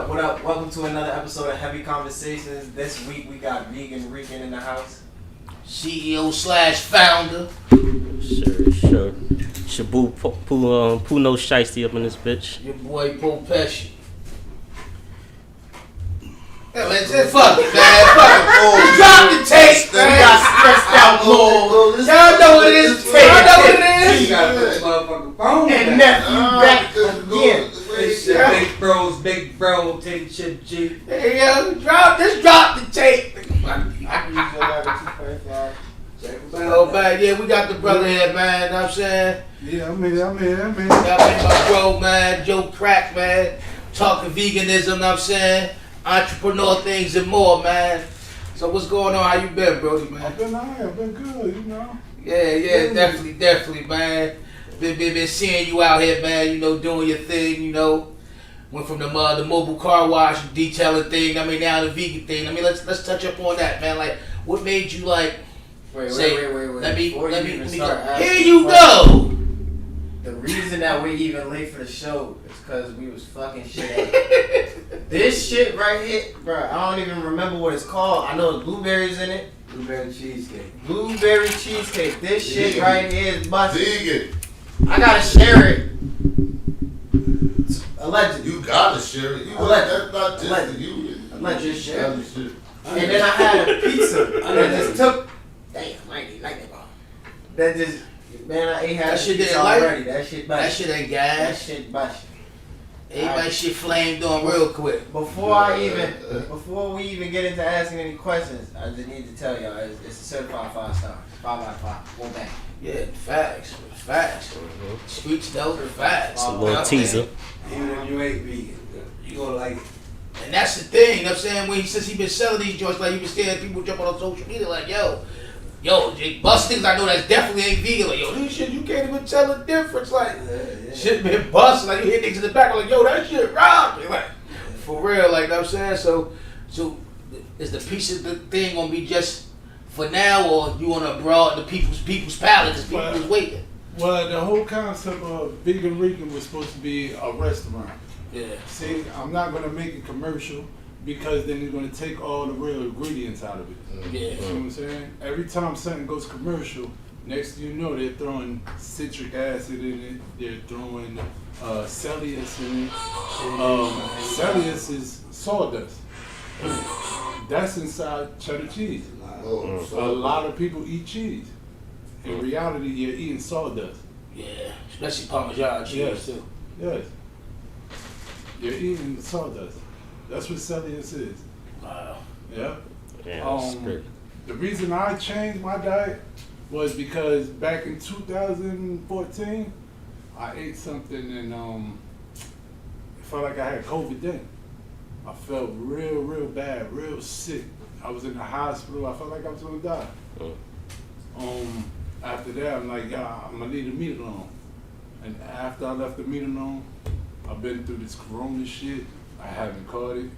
up? What up? Welcome to another episode of Heavy Conversations. This week we got Vegan Rican in the house. CEO/founder. Sure. Shabu Puno Shiesty up in this bitch. Your boy Paul Pesci. Yeah, man, just fuck it, man. Fuck it. Just drop the tape, man. We got stressed out more. Y'all know what it is. Y'all know what it is. You gotta put the motherfucking phone And down. nephew back again. This shit, big bro, take shit G. Hey, yo, just drop the tape. Oh, man, yeah, we got the brother here, man. Know what I'm saying? Yeah, I'm here. Y'all been my bro, man. Joe Crack, man. Talking veganism, know what I'm saying? Entrepreneur things and more, man. So what's going on? How you been, Brody, man? I've been alright. I've been good, you know. Yeah, definitely, man. Been seeing you out here, man. You know, doing your thing. You know, went from the mobile car wash detailing thing. I mean, now the vegan thing. I mean, let's touch up on that, man. Like, what made you like? Wait. Let me start here asking you questions, go. The reason that we even late for the show is because we was fucking shit up. This shit right here, bro, I don't even remember what it's called. I know there's blueberries in it. Blueberry cheesecake. Blueberry cheesecake. This shit Vegan. right here is busted. Vegan. I gotta share it. Allegedly. You gotta share it. That's not just for you. Allegedly share it. Shit. And then I had a pizza that just took. Damn, I ain't like that. That just, man, I ain't had That shit pizza didn't like already. That shit That busted. shit ain't That gas. shit busted. Everybody shit flamed on real quick. Before we even get into asking any questions, I just need to tell y'all it's a certified 5 stars, 5 out of 5, one bang. Yeah, facts. Streets know the facts. A little teaser. Even if you ain't vegan, you gonna like it. And that's the thing, you know what I'm saying? Since he been selling these joints, like you been seeing people jump on social media like, yo, Jake, bust things I know that's definitely ain't vegan. Like, yo, this shit, you can't even tell the difference. Like, shit been busting. Like, you hit niggas in the back, like, yo, that shit robbed me. Like, for real, like, you know what I'm saying? So is the piece of the thing gonna be just for now, or you wanna broaden the people's palate because people was waiting? Well, the whole concept of Vegan Rican was supposed to be a restaurant. Yeah. See, I'm not going to make it commercial because then they're going to take all the real ingredients out of it. Yeah. You know what I'm saying? Every time something goes commercial, next thing you know, they're throwing citric acid in it. They're throwing cellulose in it. Cellulose is sawdust. That's inside cheddar cheese. A lot of people eat cheese. In reality, you're eating sawdust. Yeah, especially Parmesan cheese Yes. too. Yes. You're eating sawdust. That's what cellulose is. Wow. Yeah. Yeah, that's great. The reason I changed my diet was because back in 2014, I ate something and it felt like I had COVID then. I felt real bad, real sick. I was in the hospital. I felt like I was gonna die. After that, I'm like, I'm gonna leave the meat alone. And after I left the meat alone, I've been through this corona shit. I haven't caught it.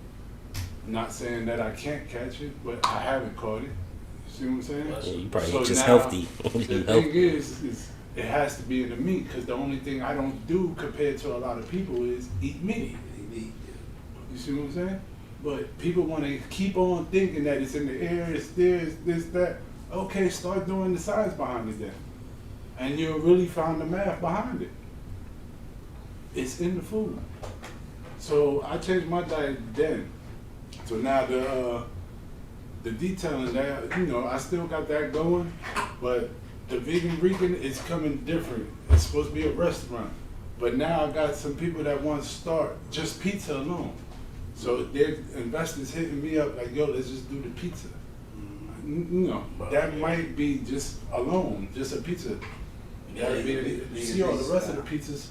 Not saying that I can't catch it, but I haven't caught it. You see what I'm saying? Yeah, you probably So just now, healthy. The thing is it has to be in the meat because the only thing I don't do compared to a lot of people is eat meat. You see what I'm saying? But people want to keep on thinking that it's in the air, it's this, that. Okay, start doing the science behind it then. And you'll really find the math behind it. It's in the food. So I changed my diet then. So now the detailing that, I still got that going, but the Vegan Rican is coming different. It's supposed to be a restaurant. But now I got some people that want to start just pizza alone. So their investors hitting me up like, yo, let's just do the pizza. That might be just alone, just a pizza. You see all the rest of the pizzas,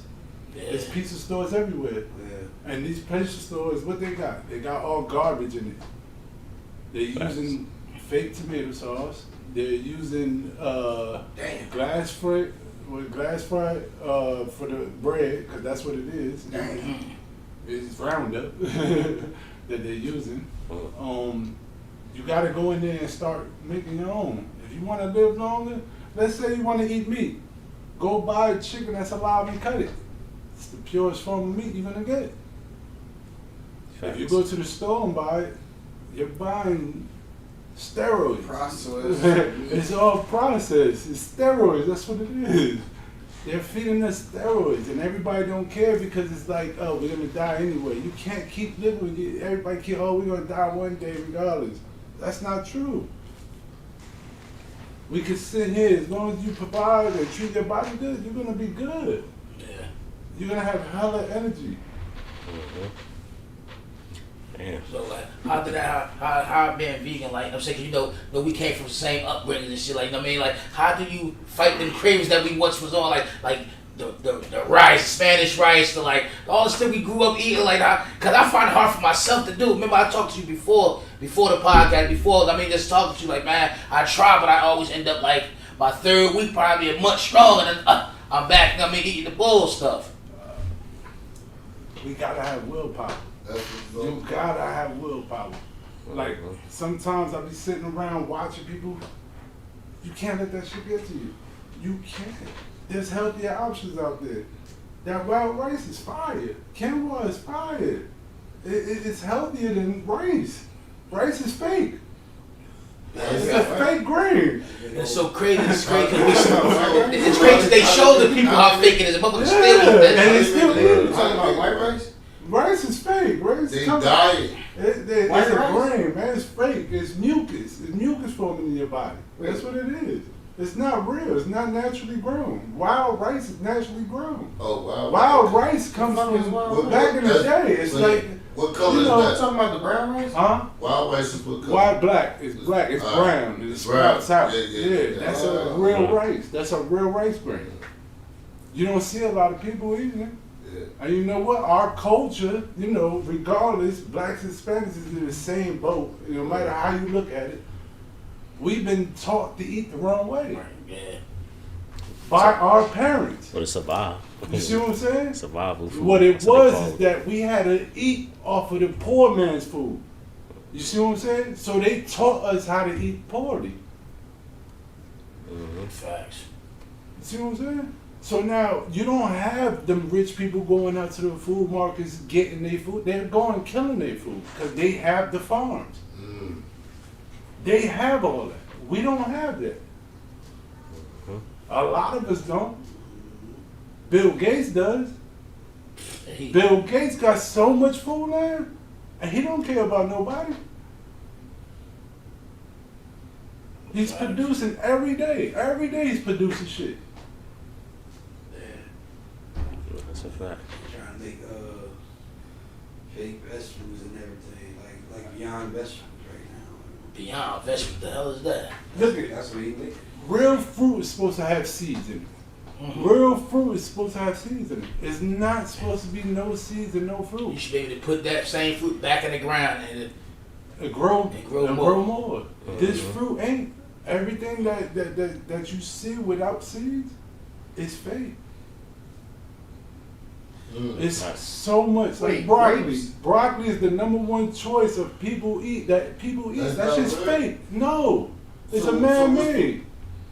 there's pizza stores everywhere. Yeah. And these pizza stores, what they got? They got all garbage in it. They're using fake tomato sauce. They're using glass fried for the bread, because that's what it is. It's Roundup that they're using. You got to go in there and start making your own. If you want to live longer, let's say you want to eat meat, go buy a chicken that's alive and cut it. It's the purest form of meat you're going to get. If you go to the store and buy it, you're buying steroids. Processed. It's all processed. It's steroids. That's what it is. They're feeding us steroids, and everybody don't care because it's like, oh, we're gonna die anyway. You can't keep living. Everybody keep, oh, we're gonna die one day regardless. That's not true. We can sit here as long as you provide and treat your body good. You're gonna be good. Yeah. You're gonna have hella energy. Damn. So like, how being vegan, like, I'm saying, 'cause you know, we came from the same upbringing and shit, like, you know what I mean, like, how do you fight them cravings that we once was on, like the rice, Spanish rice, the like all the stuff we grew up eating, like, cause I find it hard for myself to do. Remember, I talked to you before the podcast, just talking to you, like, man, I try, but I always end up like my third week probably a month strong, and then I'm back, you know what I mean, eating the bull stuff. We gotta have willpower. You gotta have willpower. Like, sometimes I be sitting around watching people. You can't let that shit get to you. You can't. There's healthier options out there. That wild rice is fire. Quinoa is fire. It's healthier than rice. Rice is fake. It's a fake grain. It's so crazy. It's crazy. It's crazy. They show the people how fake it is. Motherfuckers still eat that. And it's still You talking about white rice? Rice is fake. Rice They comes diet. It's White a rice? grain, man. It's fake. It's mucus. It's mucus forming in your body. That's what it is. It's not real. It's not naturally grown. Wild rice is naturally grown. Oh wow. Wild rice comes Fuck is from wild back in the day. It's like, what color you is know, You that? talking about the brown rice? huh? Wild rice is what color? White black. It's black. It's brown. And it it's brown. sprouts out. Yeah. That's a real rice. That's a real rice grain. You don't see a lot of people eating it. Yeah. And you know what? Our culture, you know, regardless, blacks and Hispanics is in the same boat. No matter how you look at it, we've been taught to eat the wrong way Yeah. by our parents. But it's survive. You see what I'm saying? Survival food. What it That's what they was call is it. that we had to eat off of the poor man's food. You see what I'm saying? So they taught us how to eat poorly. Facts. You see what I'm saying? So now you don't have them rich people going out to the food markets getting their food. They're going killing their food because they have the farms. Mm. They have all that. We don't have that. A lot of us don't. Bill Gates does. Bill Gates got so much food land, and he don't care about nobody. He's producing every day. Every day he's producing shit. That's a fact. Trying to make fake vegetables and everything, like beyond vegetables right now. Beyond vegetables, the hell is that? Look at That's what he make. real fruit is supposed to have seeds in it. Mm-hmm. Real fruit is supposed to have seeds in it. It's not supposed to be no seeds and no fruit. You should be able to put that same fruit back in the ground and It grow And grow and more. grow more. This fruit ain't everything that you see without seeds is fake. It's so much like Wait, broccoli. grapes? Broccoli is the #1 choice of people eat. That people eat. That's That's not just real? fake. No, it's So- a so man-made.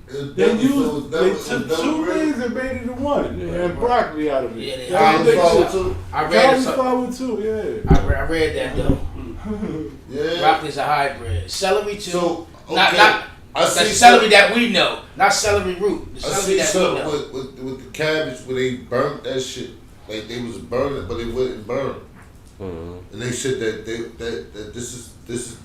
It's They never- so used it's they never- took it's never 2 real? things and made it into one and broccoli out of it. Yeah, they That's what they Cauliflower said. too? I read it. Cauliflower too. Yeah. I read that though. Yeah. Broccoli's a hybrid. Celery too. So not okay. not I the see celery that we know, not celery root. The I celery see that we something know. with the cabbage where they burnt that shit. Like they was burning, but it wouldn't burn. And they said that that this is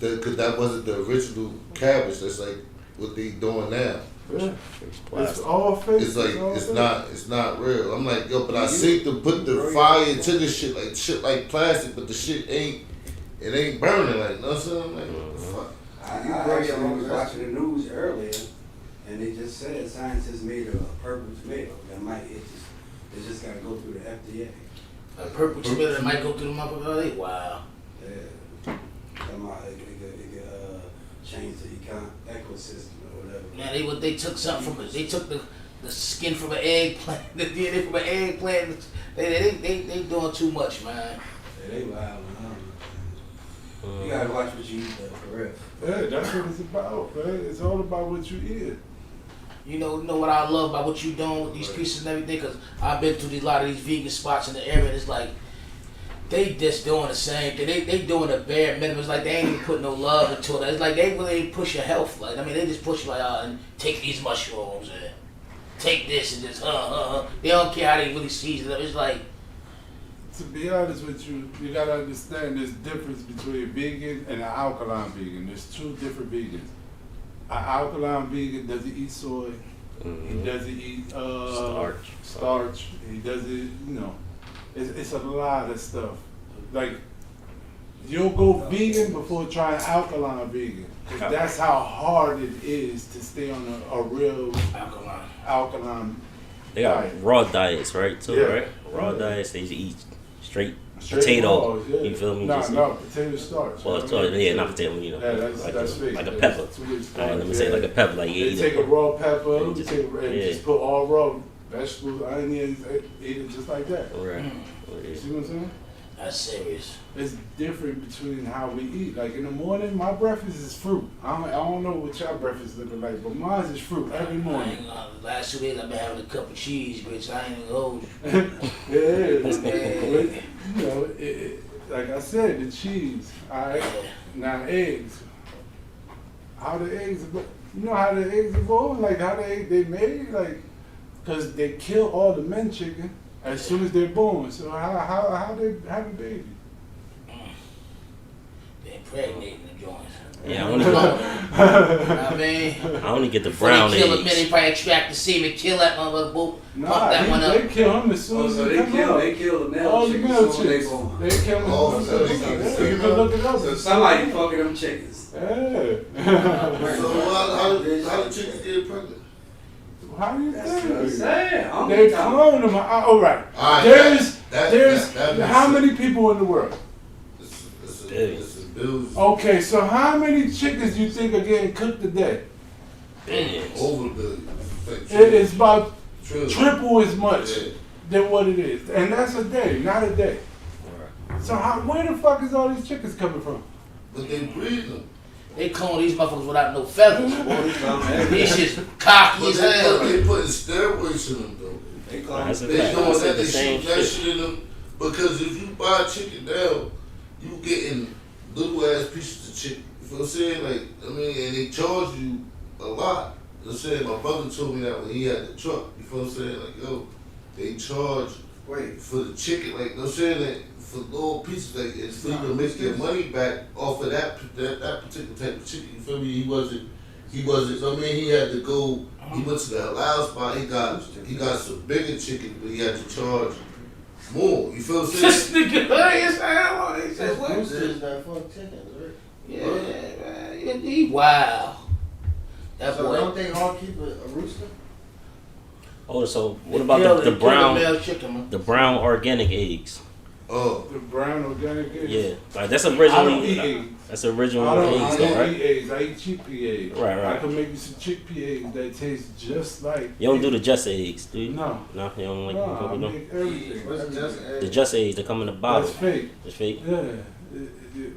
because that wasn't the original cabbage. That's like what they doing now. Yeah. It's It's plastic. all fake. It's like all it's fake. not real. I'm like, yo, but I see them put the fire into this shit like plastic, but the shit ain't burning like, you know what I'm saying? I'm like, what the fuck? I actually was watching the news earlier, and they just said scientists made a purple tomato that it just gotta go through the FDA. A purple tomato that might go through the motherfucker. Wow. Yeah. It could change the ecosystem or whatever. Man, they took something from it. They took the skin from an eggplant, the DNA from an eggplant. They doing too much, man. Yeah, they wild. You gotta watch what you eat though, for real. Yeah, that's what it's about, man. It's all about what you eat. You know what I love about what you doing with these pieces and everything, because I've been to a lot of these vegan spots in the area, and it's like, They just doing the same thing. They doing the bare minimum. It's like they ain't even putting no love into it. It's like they really ain't push your health. Like, I mean, they just push like, and take these mushrooms and take this and just, They don't care how they really season it. It's like, To be honest with you, you gotta understand there's difference between a vegan and an alkaline vegan. There's two different vegans. An alkaline vegan doesn't eat soy. He doesn't eat starch. He doesn't, it's a lot of stuff. Like, you'll go vegan before trying alkaline vegan. 'Cause that's how hard it is to stay on a real alkaline They got diet. raw diets, right? Too, Yeah. right? Raw diets. They eat straight potato. balls, yeah. You feel me? No, potato starch. Well, not potato. Yeah, that's fake. like a Yeah, pepper. too much All right, let me starch, say yeah. like a pepper. Like you They eat take a raw pepper, and just put all raw vegetables, onions, eat it just like that. Right. You see what I'm saying? that's serious. It's different between how we eat. Like in the morning, my breakfast is fruit. I don't know what y'all breakfast looking like, but mine is fruit every morning. The last 2 days I've been having a cup of cheese, bitch. I ain't even hold you. But, like I said, the cheese. Alright, now eggs. How the eggs? You know how the eggs are born? Like how they made? Like, cause they kill all the men chicken as soon as they're born. So how they have a baby? They impregnating the joints. Yeah, I You know what I mean? only get the Before brown they kill a man, eggs. they probably extract the semen, kill that motherfucker, pump that one up. They kill him as soon Oh, as so they they come kill out. the male All the chickens male soon as they chicks. born. They kill them. Oh, as so soon they as keep they the come out. You can look it up. So somebody fucking them chickens. Yeah. So how the chickens get pregnant? How do you That's what I'm think? saying. I'm They talking- clone them. All right. Alright, There's that makes how sense. many people in the world? This is bills Okay, so how many chickens do you think are getting cooked a day? Billions. over billions. It's about Trillions. triple as much Yeah. than what it is, and that's a day, not a day. So where the fuck is all these chickens coming from? But they breed them. They clone these motherfuckers without no feathers. These shit's cocky But as hell. they putting steroids in them though. They call That's a They fact. doing I that, said they the same shoot that shit. shit in them. Because if you buy chicken now, you getting little ass pieces of chicken. You feel what I'm saying? Like, I mean, and they charge you a lot. You know what I'm saying? My brother told me that when he had the truck. You feel what I'm saying? Like, yo, they charge for the chicken, like, you know what I'm saying? Like, for little pieces, like, it's for you to make your money back off of that particular type of chicken. You feel me? He wasn't, I mean, he had to go, he went to the halal spot, he got some bigger chicken, but he had to charge more. You feel what I'm saying? This nigga high as hell. He said, what? Roosters that fuck chickens, right? Yeah, man. He wow. That So boy. don't they all keep a rooster? Oh, so what They about kill the the brown male chicken, man. the brown organic eggs? Oh, The brown organic eggs. Yeah, like that's I don't originally eat eggs. that's original I eggs, though, don't right? eat eggs. I eat chickpea eggs. Right. I can make you some chickpea eggs that taste just like. You don't do the just eggs, do you? No. No, you don't like No, I them. make everything. What's just The just eggs that come in the bottle. That's fake. It's fake. Yeah. You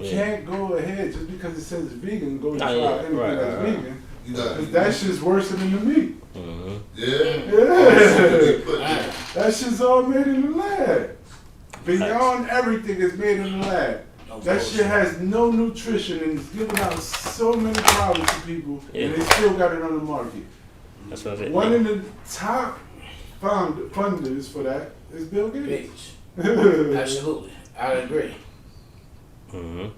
Yeah. can't go ahead just because it says vegan, go Nah, try yeah. anything Right, that's right. vegan. you got Cause that shit's worse than the meat. Mm-hmm. Yeah. Yeah. They put that. That shit's all made in the lab. Beyond everything is made in the lab. No That bullshit. shit has no nutrition and it's giving out so many problems to people, Yeah. and they still got it on the market. That's what I said. One of the top funders for that is Bill Gates. Bitch. Absolutely. I agree. Mm-hmm.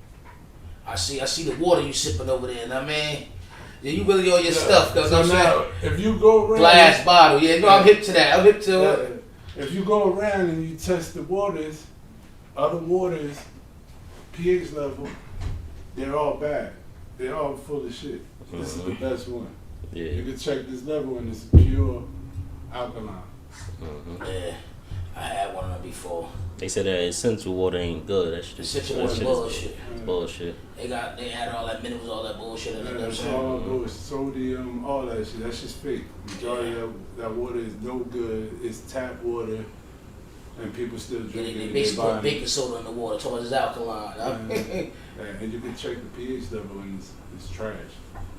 I see the water you sipping over there, and I mean, yeah, you really on your stuff, cause So I'm now, saying if you go around, glass bottle. Yeah, no, I'm hip to that. I'm hip to it. if you go around and you test the waters, other waters, pH level, they're all bad. They're all full of shit. This is the best one. You Yeah. can check this level and it's pure alkaline. Mm-hmm. Yeah, I had one of them before. They said that essential water ain't good. That's The just situation was that shit bullshit. is bullshit. They had all that minerals, all that bullshit in it. You know what I'm It's saying? all those sodium, all that shit. That's just fake. Majority of that water is no good. It's tap water, and people still They drink it. in basically their put body. baking soda in the water towards it's alkaline. And you can check the pH level and it's trash.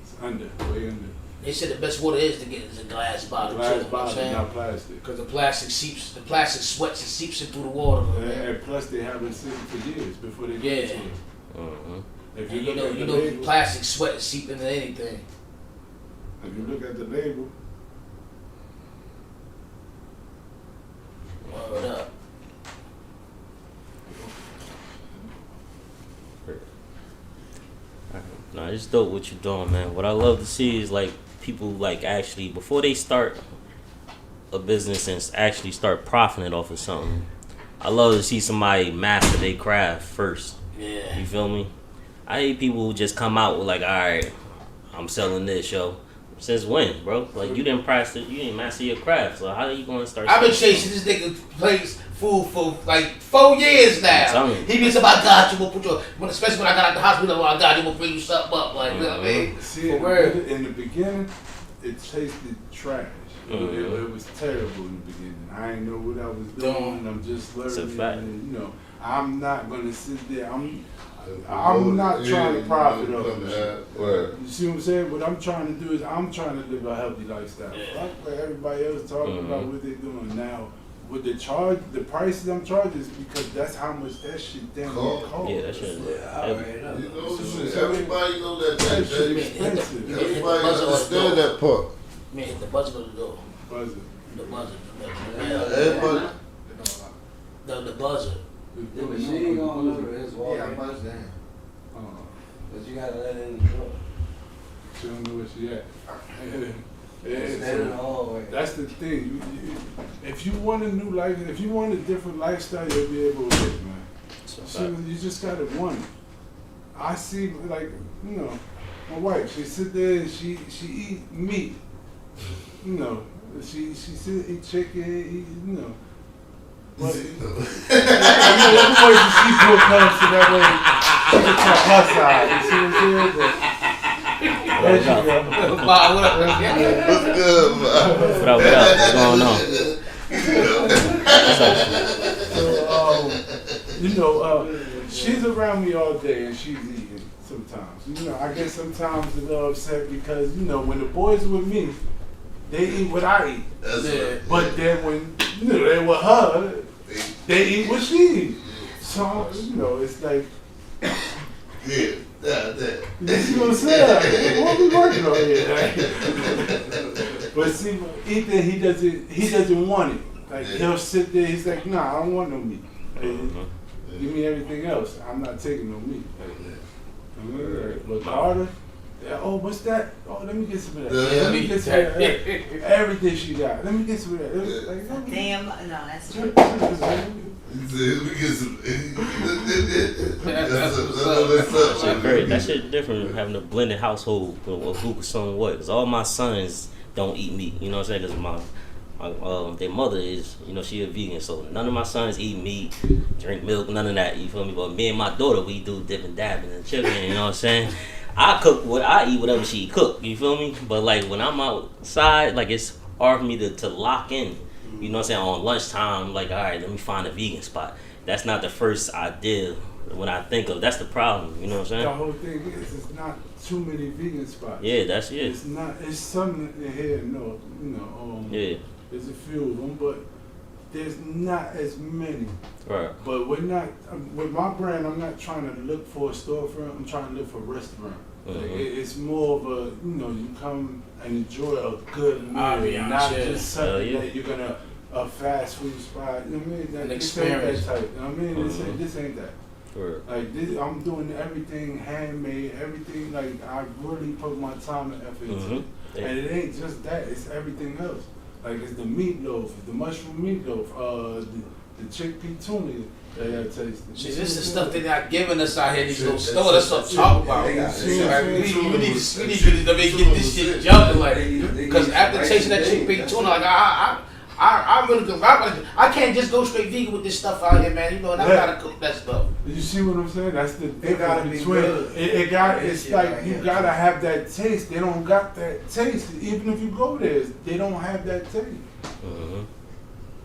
It's under, way under. They said the best water is to get is a glass bottle. Glass too, you know what I'm bottle, saying? not plastic. Because the plastic sweats and seeps in through the water. And plus, they haven't seen for years before they get to it. If And you look at the know, label, plastic sweat seep into anything. if you look at the label, Word up. Nah, it's dope what you're doing, man. What I love to see is like people like actually before they start a business and actually start profiting off of something. I love to see somebody master their craft first. Yeah. You feel me? I hate people who just come out with like, all right, I'm selling this, yo. Since when, bro? Like you didn't master your craft. So how are you gonna start? I've been chasing this nigga place food for like 4 years now. He been about God, you will put your, especially when I got out the hospital, I got you will bring you something up, like you know what I mean? See, in the beginning, it tasted trash. It was terrible in the beginning. I didn't know what I was doing. I'm just learning. And, you know, I'm not gonna sit there. I'm not trying to profit off of shit. You see what I'm saying? What I'm trying to do is I'm trying to live a healthy lifestyle. Fuck what everybody else talking about what they're doing now. With the prices I'm charging is because that's how much that shit damn costs. Yeah, that shit. You know, everybody know that shit expensive. Everybody understand that part. Man, hit the buzzer of the door. Buzzer. The buzzer. Everybody. The buzzer. The machine gonna know that it's water. Yeah, I buzzed in. But you gotta let it in the door. She don't know where she at. Stand in the hallway. That's the thing. If you want a new life, if you want a different lifestyle, you'll be able to live, man. So you just gotta want it. I see, like, you know, my wife. She sit there and she eat meat. You know, she sit eat chicken, eat, you know. But you know, every way she put comes to that way, she can talk her side. You see what I'm saying? There she go. What up? What's good, man? What up? What's going on? So, you know, she's around me all day and she's eating sometimes. You know, I get sometimes a little upset because, you know, when the boys with me, they eat what I eat. That's right. But then when, you know, they with her, they eat what she eats. So, you know, it's like, Yeah. you see what I'm saying? What we working on here? Like, but see, Ethan, he doesn't want it. Like he'll sit there, he's like, nah, I don't want no meat. Like, give me everything else. I'm not taking no meat. Like, but Carter, oh, what's that? Oh, let me get some of that. Let me get some of that. Everything she got. Let me get some of that. Like, Damn, no, that's true. That shit different having a blended household with who's son what. Cause all my sons don't eat meat. You know what I'm saying? Cause their mother is, you know, she a vegan, so none of my sons eat meat, drink milk, none of that. You feel me? But me and my daughter, we do dip and dabbing and chicken. You know what I'm saying? I eat whatever she cook. You feel me? But like when I'm outside, like it's hard for me to lock in. You know what I'm saying? On lunchtime, like, all right, let me find a vegan spot. That's not the first idea when I think of. That's the problem. You know what I'm saying? The whole thing is, it's not too many vegan spots. Yeah, that's it. It's not. It's some in here. No, you know. Yeah. There's a few of them, but there's not as many. Right. But we're not. With my brand, I'm not trying to look for a storefront. I'm trying to look for a restaurant. Like, it's more of a, you know, you come and enjoy a good meal, not just something that you're gonna a fast food spot. You know what I mean? An This ain't that experience. type. You know what I mean? This ain't that. Right. Like this, I'm doing everything handmade, everything. Like I really put my time and effort into it, and it ain't just that. It's everything else. Like it's the meatloaf, the mushroom meatloaf, the chickpea tuna that I tasted. See, this is stuff they're not giving us out here. These little stores. That's what I'm talking about. We need to get this shit jumping, like, because after tasting that chickpea tuna, like I'm really good. I can't just go straight vegan with this stuff out here, man. You know, and I gotta cook that stuff. You see what I'm saying? That's the It gotta be good. It's like you gotta have that taste. They don't got that taste. Even if you go there, they don't have that taste.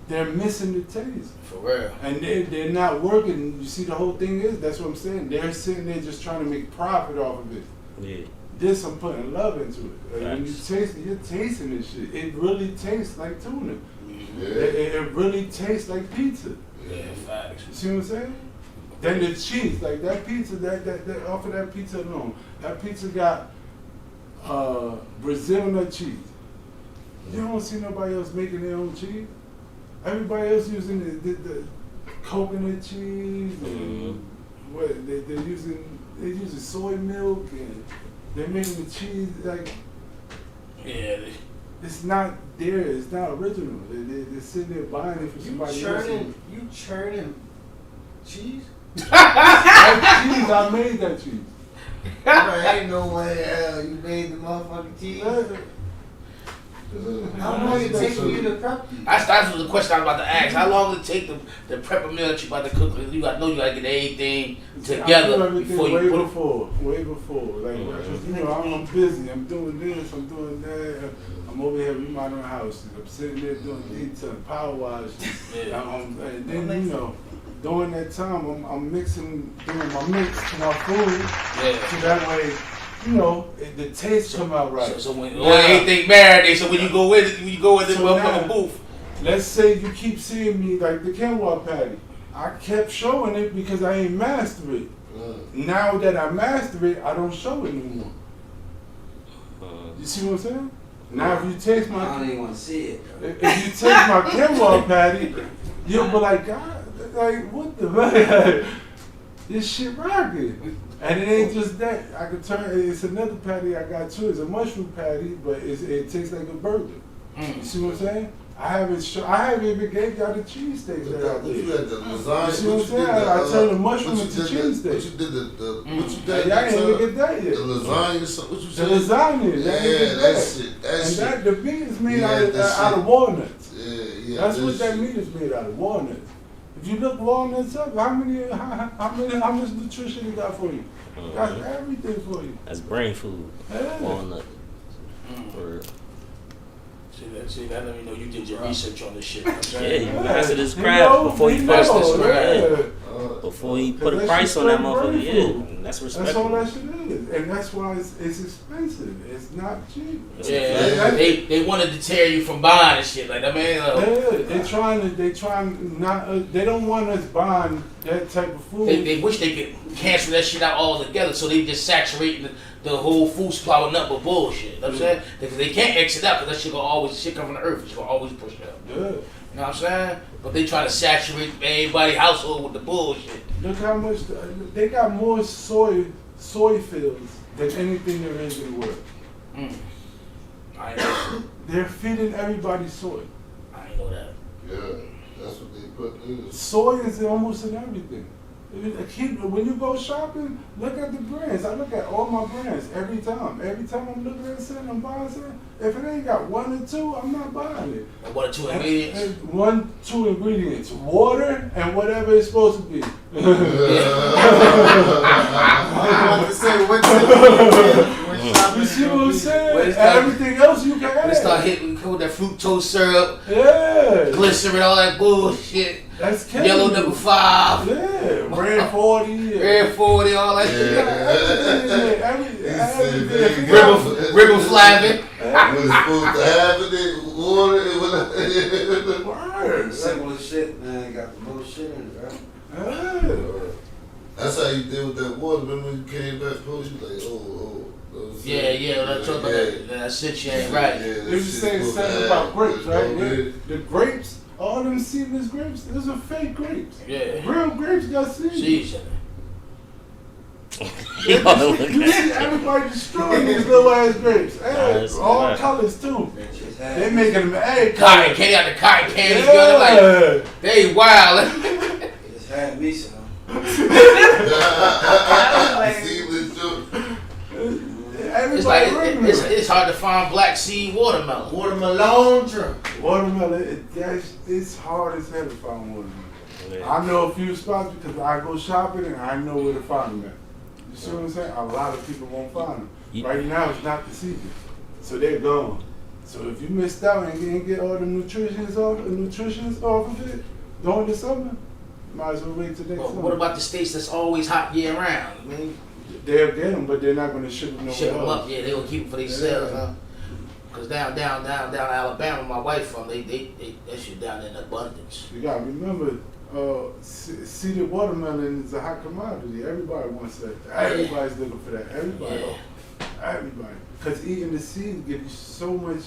They're missing the taste. For real. And they're not working. You see, the whole thing is, that's what I'm saying. They're sitting there just trying to make profit off of it. Yeah. this I'm putting love into it. Like, when you taste it, you're tasting this shit. It really tastes like tuna. Yeah. It really tastes like pizza. Yeah, facts. You see what I'm saying? Then the cheese, like that pizza, that off of that pizza alone, that pizza got Brazil nut cheese. You don't see nobody else making their own cheese. Everybody else using the coconut cheese and what they're using soy milk and they're making the cheese like it's not there. It's not original. They're sitting there buying it for somebody else. You churning cheese? That cheese, I made that cheese. Ain't no way you made the motherfucking cheese. How long it take for you to prep? That's the question I was about to ask. How long does it take to prep a meal that you about to cook? You got you gotta get everything together before you put it. Way before. Like you know, I'm busy. I'm doing this. I'm doing that. I'm over here remodeling the house. I'm sitting there doing detail, power wash. And then you know, during that time, I'm doing my mix to my food. Yeah. So that way. You know, the taste come out right. So when anything marinate, so when you go with it, the motherfucking booth. Let's say you keep seeing me like the quinoa patty. I kept showing it because I ain't master it. Now that I master it, I don't show it anymore. You see what I'm saying? Now if you taste my, I don't even want to see it. If you taste my quinoa patty, you'll be like, God, like what the fuck? This shit rocking. And it ain't just that. I could turn. It's another patty I got too. It's a mushroom patty, but it tastes like a burger. You see what I'm saying? I haven't even gave y'all the cheesesteaks that I did. You had the lasagna. You see what I'm saying? I turned the mushroom into cheesesteak. What you did what you did? Y'all ain't even get that yet. The lasagna or something. What you The said? lasagna. Yeah, that shit. That and shit. the meat is made out of walnuts. Yeah. That's what that meat is made out of, walnuts. If you look walnuts up, how much nutrition it got for you? Got everything for you. That's brain food. Yeah. Walnut. See, that let me know you did your research on this shit. Yeah, you master this craft before you master first this craft. Before you put a price on that motherfucker, yeah, that's respectful. That's all that shit is, and that's why it's expensive. It's not cheap. Yeah, they want to deter you from buying and shit. Like I mean, they don't want us buying that type of food. They wish they could cancel that shit out altogether, so they just saturate the whole food supply with nothing but bullshit. You know what I'm saying? Because they can't exit out because that shit come from the earth. It's gonna always push it up. Yeah. You know what I'm saying? But they try to saturate everybody's household with the bullshit. Look how much they got more soy fields than anything there is in the world. I ain't know. They're feeding everybody soy. I ain't know that. Yeah, that's what they put in. Soy is almost in everything. When you go shopping, look at the brands. I look at all my brands every time. Every time I'm looking at something, I'm buying something. If it ain't got 1 or 2, I'm not buying it. And 1 or 2 ingredients? And 1, 2 ingredients. Water and whatever it's supposed to be. I want to say what you see what I'm saying? Everything else you can add. They start hitting with that fructose syrup, glycerin, all that bullshit. That's yellow number 5. Yeah, red 40. Red 40, all that shit. Riboflavin. When it's supposed to have it, water. Simple as shit, man. Got the most shit in it, right? That's how you deal with that water. Remember when you came back post, you like, Yeah, when I talk about that shit, you ain't right. They was saying something about grapes, right? The grapes, all them seedless grapes, those are fake grapes. Yeah. Real grapes got seeds. You see everybody destroying these little ass grapes. Hey, all colors too. They making them egg cotton candy out the cotton candy together like they wild. Just had me some. It's hard to find black seed watermelon. Watermelon, it's hard as hell to find watermelon. Yeah. I know a few spots because I go shopping and I know where to find them at. You see what I'm saying? A lot of people won't find them. Right now it's not the season, so they're gone. So if you missed out and didn't get all the nutritions off of it during the summer, might as well wait till next summer. What about the states that's always hot year round? I mean, they'll get them, but they're not gonna ship them nowhere Ship them else. up, yeah, they gonna keep them for themselves, huh? Cause down Alabama, my wife from, they that shit down in abundance. You gotta remember, seeded watermelon is a hot commodity. Everybody wants that. Everybody's looking for that. Everybody. Everybody. Because eating the seeds gives you so much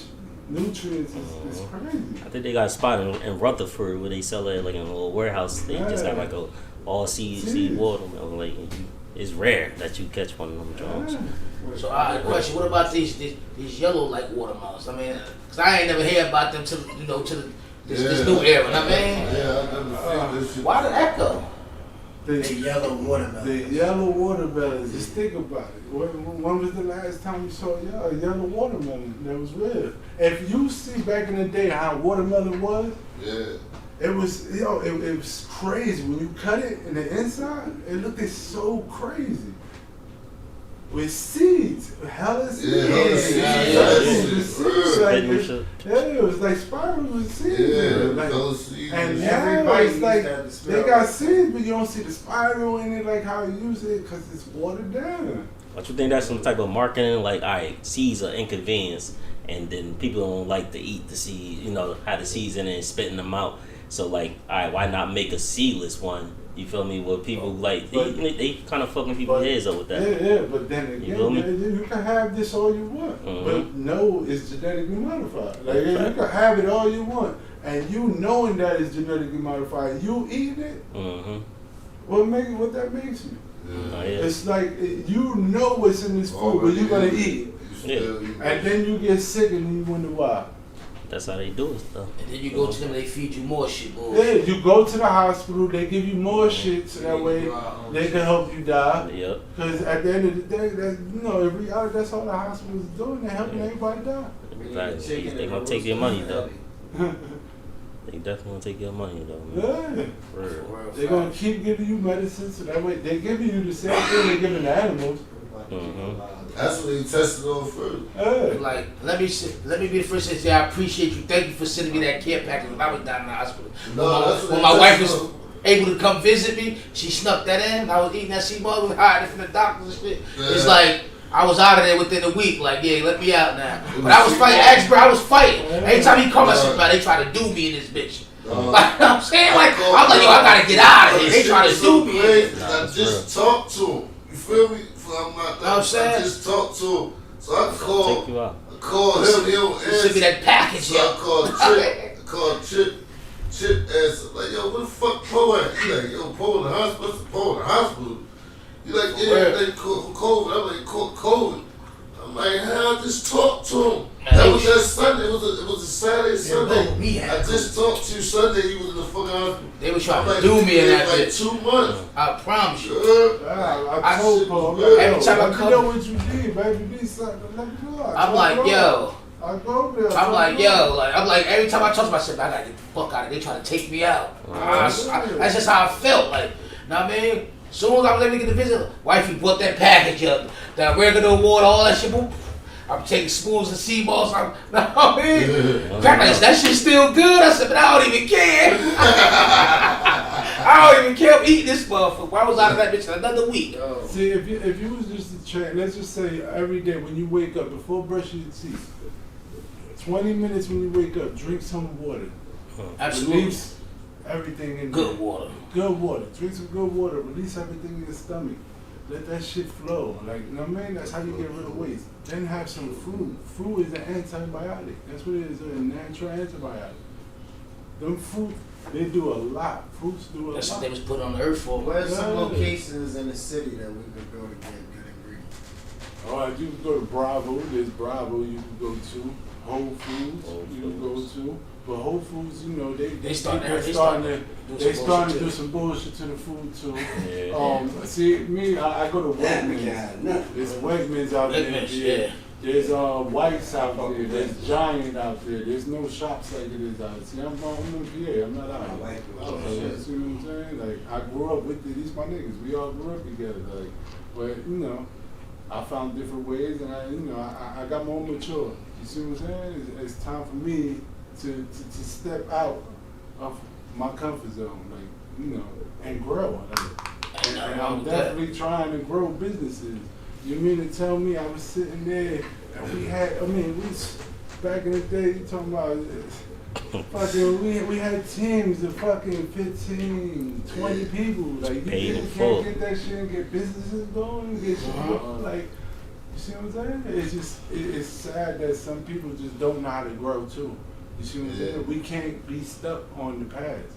nutrients. It's crazy. I think they got a spot in Rutherford where they sell it like in a little warehouse. They just got like a all seed watermelon. Like it's rare that you catch one of them Jones. So I had a question, what about these yellow like watermelons? I mean, cause I ain't never heard about them till this new era, I mean? Yeah, I never seen this shit. Why did that go? The yellow watermelon. The yellow watermelons. Just think about it. When was the last time you saw a yellow watermelon that was red? If you see back in the day how watermelon was, it was it was crazy. When you cut it in the inside, it looked so crazy. With seeds, hella seeds. It was like spirals with seeds. And now it's like they got seeds, but you don't see the spiral in it like how you use it because it's watered down. But you think that's some type of marketing? Like, all right, seeds are inconvenience, and then people don't like to eat the seeds. You know, have the seeds in it and spitting them out. So like, all right, why not make a seedless one? You feel me? Where people they kind of fucking people's heads up with that. Yeah, but then again, you can have this all you want, but no, it's genetically modified. Like you can have it all you want, and you knowing that it's genetically modified, you eating it. What that makes you? It's like you know what's in this food, but you're gonna eat it, and then you get sick and you wonder why. That's how they do it, though. And then you go to them and they feed you more shit, boy. Yeah, you go to the hospital, they give you more shit so that way they can help you die. Yep. Because at the end of the day, in reality, that's all the hospital is doing. They're helping everybody die. Exactly. They're going to take your money, though. They definitely going to take your money, though, man. Yeah. For real. They're going to keep giving you medicine so that way they're giving you the same thing they're giving the animals. That's what they tested on first. Like, let me be the first to say I appreciate you. Thank you for sending me that care package when I was down in the hospital. When my wife was able to come visit me, she snuck that in. I was eating that sea ball, we hired it from the doctors and shit. Yeah. It's like I was out of there within a week. Like, yeah, let me out now. But I was fighting. I was fighting. Every time he come, I said, they try to do me in this bitch. Like, I'm saying, like, I'm like, yo, I gotta get out of here. They try to do me. I just talked to him. You feel me? I just talked to him. So I called him. He don't answer. Send me that package. So I called Chip. Chip answered, like, yo, where the fuck Poe at? He like, yo, Poe in the hospital. Poe in the hospital. He like, yeah, they called COVID. I'm like, COVID. I'm like, hell, I just talked to him. That was that Sunday. It was a Saturday, Sunday. I just talked to you Sunday. He was in the fucking hospital. They were trying to do me in that like bitch. 2 months. I promise you. I told Paul, every time I come, you know what you did, baby. Do something. Let me go. I'm like, yo. I go there. I'm like, yo. I'm like, every time I talk to myself, I gotta get the fuck out of it. They trying to take me out. That's just how I felt. Like, know what I mean? As soon as I was able to get the visit, wifey brought that package up, that oregano water, all that shit. I'm taking spoons of sea moss. Know what I mean? That shit's still good. I said, but I don't even care. I don't even care. I'm eating this motherfucker. I was out of that bitch another week. See, if you was just to train, let's just say every day when you wake up, before brushing your teeth, 20 minutes when you wake up, drink some water. Absolutely. Release everything in good there. Water. Good water. Drink some good water. Release everything in your stomach. Let that shit flow. Like, you know what I mean? That's how you get rid of waste. Then have some fruit. Fruit is an antibiotic. That's what it is, a natural antibiotic. Them fruit, they do a lot. Fruits do a lot. That's what they was put on the earth for. Where's some locations in the city that we could go to get good ingredients? Alright, you can go to Bravo. There's Bravo you can go to. Whole Foods you can go to. But Whole Foods, you know, they starting to do some bullshit to the food too. Yeah. See, me, I go to Wegmans. There's Wegmans out there. Yeah. There's White's out there. There's Giant out there. There's no shops like it is out there. See, I'm in PA. I'm not out here. See what I'm saying? Like, I grew up with these my niggas. We all grew up together. Like, but you know, I found different ways, and I got more mature. You see what I'm saying? It's time for me to step out of my comfort zone, like, you know, and grow. Like, And I'm definitely trying to grow businesses. You mean to tell me I was sitting there and we had, back in the day, you talking about fucking, we had teams of fucking 15, 20 people. Like, you can't get that shit and get businesses going, get shit going. Like, you see what I'm saying? It's just, it's sad that some people just don't know how to grow too. You see what I'm saying? We can't be stuck on the past.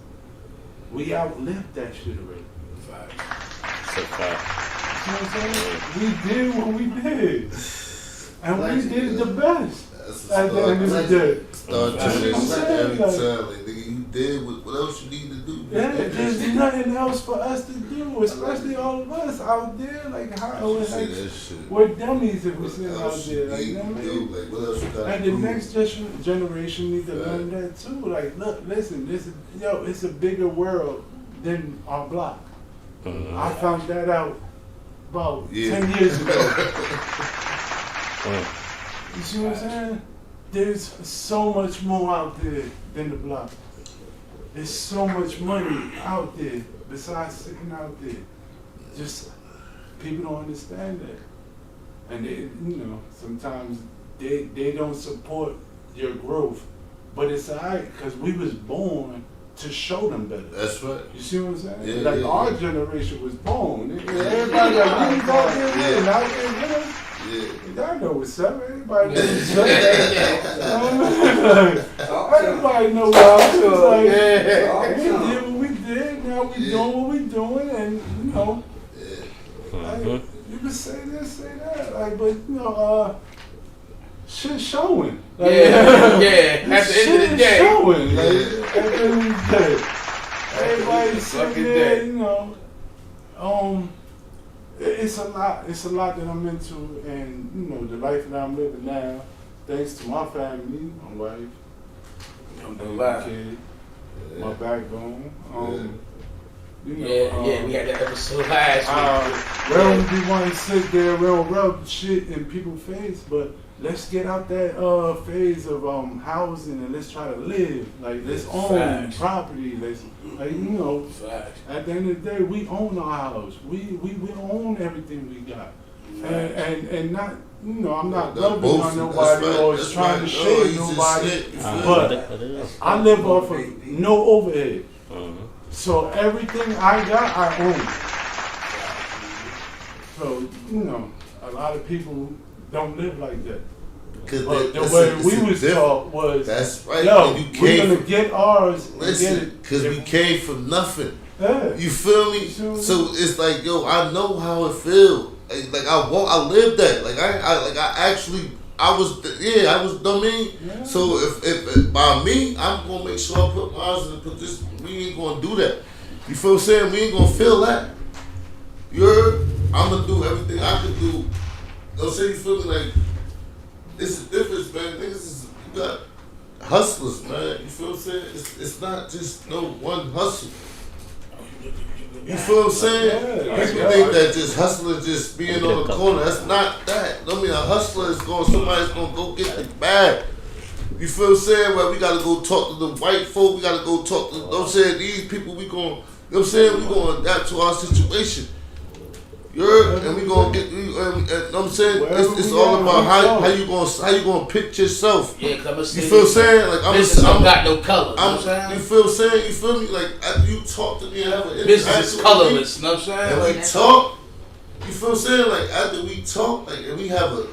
We outlived that shit already. So far. You know what I'm saying? We did what we did. And we did the best. At the end of the day. Start doing this shit every time. Like, nigga, you did what else you need to do. Yeah, there's nothing else for us to do, especially all of us out there. Like, how we're dummies if we sit out there. Like, you know what I mean? Like, what else you got and the next generation need to learn that too. Like, look, listen, it's a bigger world than our block. I found that out about 10 years ago. You see what I'm saying? There's so much more out there than the block. There's so much money out there besides sitting out there. Just people don't understand that. And they, sometimes they don't support your growth. But it's alright, because we was born to show them better. That's right. You see what I'm saying? Our generation was born. Everybody out there and out there with us. Y'all know what's up. Everybody knows what's up. Everybody know what I was like. We did what we did. Now we doing what we doing, and like, you can say this, say that, like, but shit showing. Like, at the end of the day. Showing. Like, at the end of the day. Everybody sitting there, It's a lot that I'm into, and the life that I'm living now, thanks to my family, my wife, my kid, my backbone. We had that episode last week. We don't be wanting to sit there, we don't rub shit in people's face, but let's get out that phase of housing and let's try to live. Like, let's own property. Let's, at the end of the day, we own our house. We own everything we got. And not, I'm not loving on nobody or trying to shade nobody, but I live off of no overhead. So everything I got, I own. So, a lot of people don't live like that. But the way we was taught was, that's right. We're gonna get ours. Listen, because we came from nothing. Yeah. You feel me? So it's like, I know how it feels. Like I lived that. Like I was. Yeah. So if by me, I'm gonna make sure I put mine in the position. We ain't gonna do that. You feel what I'm saying? We ain't gonna feel that. You heard? I'm gonna do everything I can do. Don't say you feel me like. It's a difference, man. Niggas you got hustlers, man. You feel what I'm saying? It's not just no one hustle. You feel what I'm saying? People think that just hustling, just being on the corner. That's not that. I mean, a hustler is somebody's gonna go get the bag. You feel what I'm saying? Well, we gotta go talk to the white folk. We gotta go talk to. I'm saying these people. We gonna. You know what I'm saying? We gonna adapt to our situation. And we gonna get. I'm saying it's all about how you gonna pitch yourself. Yeah, cause you feel what I'm saying? Like I'm got no color. You feel what I'm saying? You feel me? Like after you talk to me and have an business is colorless. You know what I'm saying? And like talk. You feel what I'm saying? Like after we talk, like and we have a. You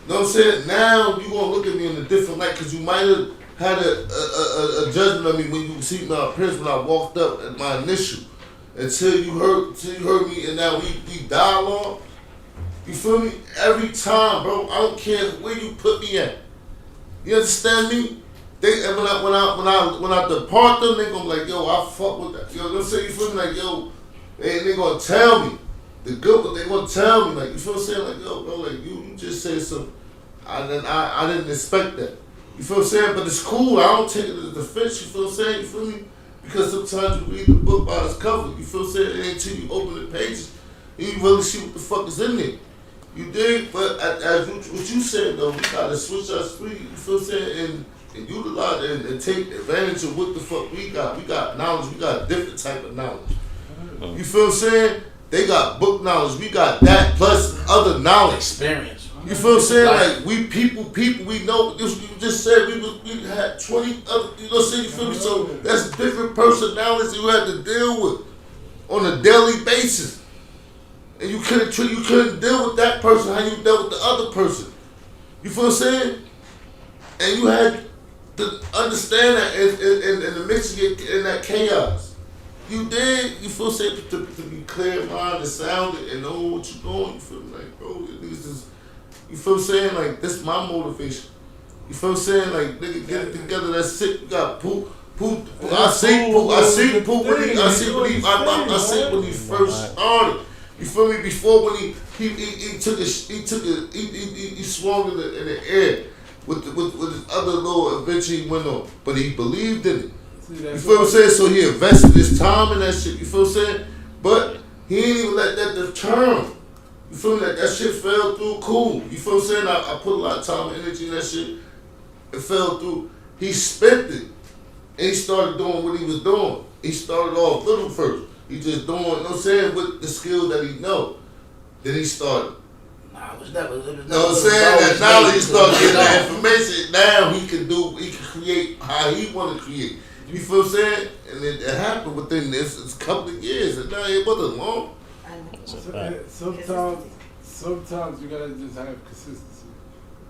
know what I'm saying? Now you gonna look at me in a different light because you might have had a judgment of me when you see my appearance when I walked up at my initial. Until you heard me, and now we dialogue. You feel me? Every time, bro. I don't care where you put me at. You understand me? When I depart them, they gonna be like, yo, I fuck with that. You know what I'm saying? You feel me? Like, yo, they gonna tell me the good, but they gonna tell me like, you feel what I'm saying? Like, yo, bro, like you just said something. I didn't expect that. You feel what I'm saying? But it's cool. I don't take it as a defense. You feel what I'm saying? You feel me? Because sometimes you read the book by its cover. You feel what I'm saying? Until you open the pages, and you really see what the fuck is in there. You dig? But as what you said though, we gotta switch our speed. You feel what I'm saying? And utilize it and take advantage of what the fuck we got. We got knowledge. We got a different type of knowledge. You feel what I'm saying? They got book knowledge. We got that plus other knowledge. Experience. You feel what I'm saying? Like we people, we know. You just said we had 20 other. You know what I'm saying? You feel me? So that's different personalities you had to deal with on a daily basis, and you couldn't deal with that person how you dealt with the other person. You feel what I'm saying? And you had to understand that and the mixing it in that chaos. You did. You feel what I'm saying? To be clear minded and sounded and know what you're doing. You feel like, bro, niggas is. You feel what I'm saying? Like, this my motivation. You feel what I'm saying? Like, nigga, get it together. That's it. You got Poop. I see when he first started. You feel me? Before when he swung in the air with his other little adventure he went on, but he believed in it. You feel what I'm saying? So he invested his time in that shit. You feel what I'm saying? But he ain't even let that deter him. You feel me? That shit fell through cool. You feel what I'm saying? I put a lot of time and energy in that shit. It fell through. He spent it. And he started doing what he was doing. He started off little first. He just doing, you know what I'm saying, with the skills that he know. Then he started. Nah, it was never. You know what I'm saying? That now he started getting that information. Now he can create how he want to create. You feel what I'm saying? And it happened within this couple of years. And now it wasn't long. Sometimes you gotta just have consistency.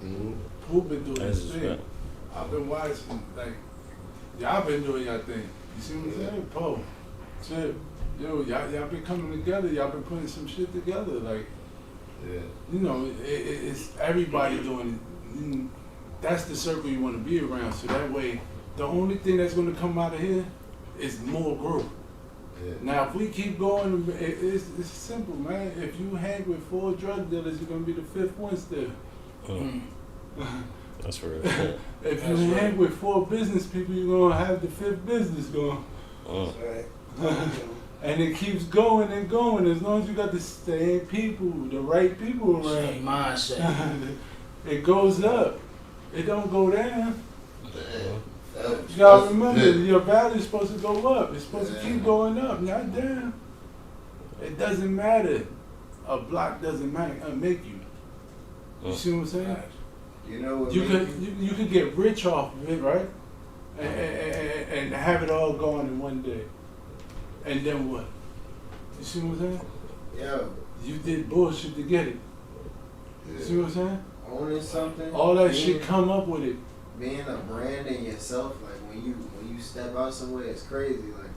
Mm-hmm. Who been doing this thing? I've been watching, like, y'all been doing y'all thing. You see what I'm saying? Poe, Chip, yo, y'all been coming together. Y'all been putting some shit together. Like, yeah. You know, it's everybody doing it. That's the circle you want to be around. So that way, the only thing that's going to come out of here is more growth. Yeah. Now, if we keep going, it's simple, man. If you hang with 4 drug dealers, you're going to be the 5th one still. That's real. If you hang with 4 business people, you're going to have the 5th business going. And it keeps going and going as long as you got the same people, the right people around. Same mindset. It goes up. It don't go down. You gotta remember, your value is supposed to go up. It's supposed to keep going up, not down. It doesn't matter. A block doesn't make you. You see what I'm saying? You know what? You could get rich off of it, right? And have it all gone in one day. And then what? You see what I'm saying? Yo. You did bullshit to get it. You see what I'm saying? Owning something. All that shit come up with it. Being a brand in yourself, like when you step out somewhere, it's crazy. Like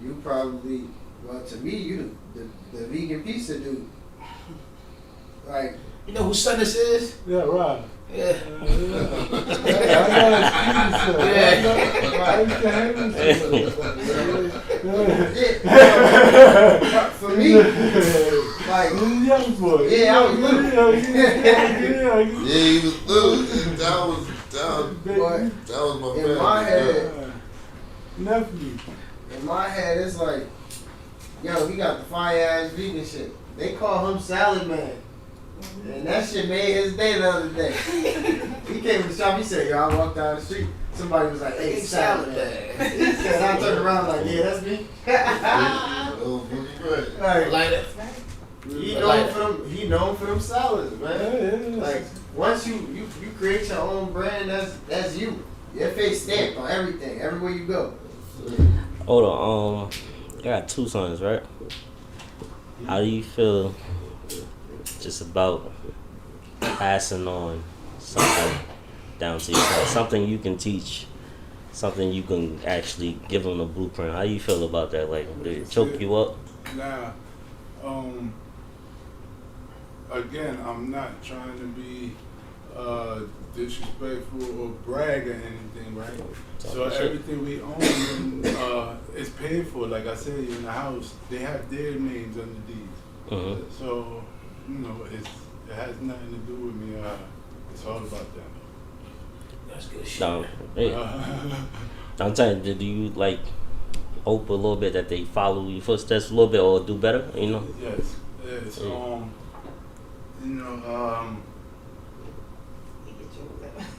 you probably, well, to me, you the vegan pizza dude. Like, you know whose son this is? Yeah, right. Yeah. For me, like, young boy. Yeah, I was little. Yeah, he was little. That was my in my head, nephew. In my head, it's like, yo, he got the fire ass vegan shit. They call him Salad Man. And that shit made his day the other day. He came to the shop, he said, yo, I walked down the street. Somebody was like, hey, Salad Man. He said, I turned around like, yeah, that's me. Like, he known for them salads, man. Like, once you create your own brand, that's you. Your face stamped on everything, everywhere you go. Hold on, I got 2 sons, right? How do you feel just about passing on something down to your son? Something you can teach, something you can actually give them a blueprint. How do you feel about that? Like, did it choke you up? Nah. Again, I'm not trying to be disrespectful or brag or anything, right? So everything we own is paid for. Like I said, in the house, they have their names on the deeds. So, you know, it has nothing to do with me. It's all about them. That's good shit. No, I'm saying, do you like hope a little bit that they follow your footsteps a little bit or do better? You know? Yes. You know,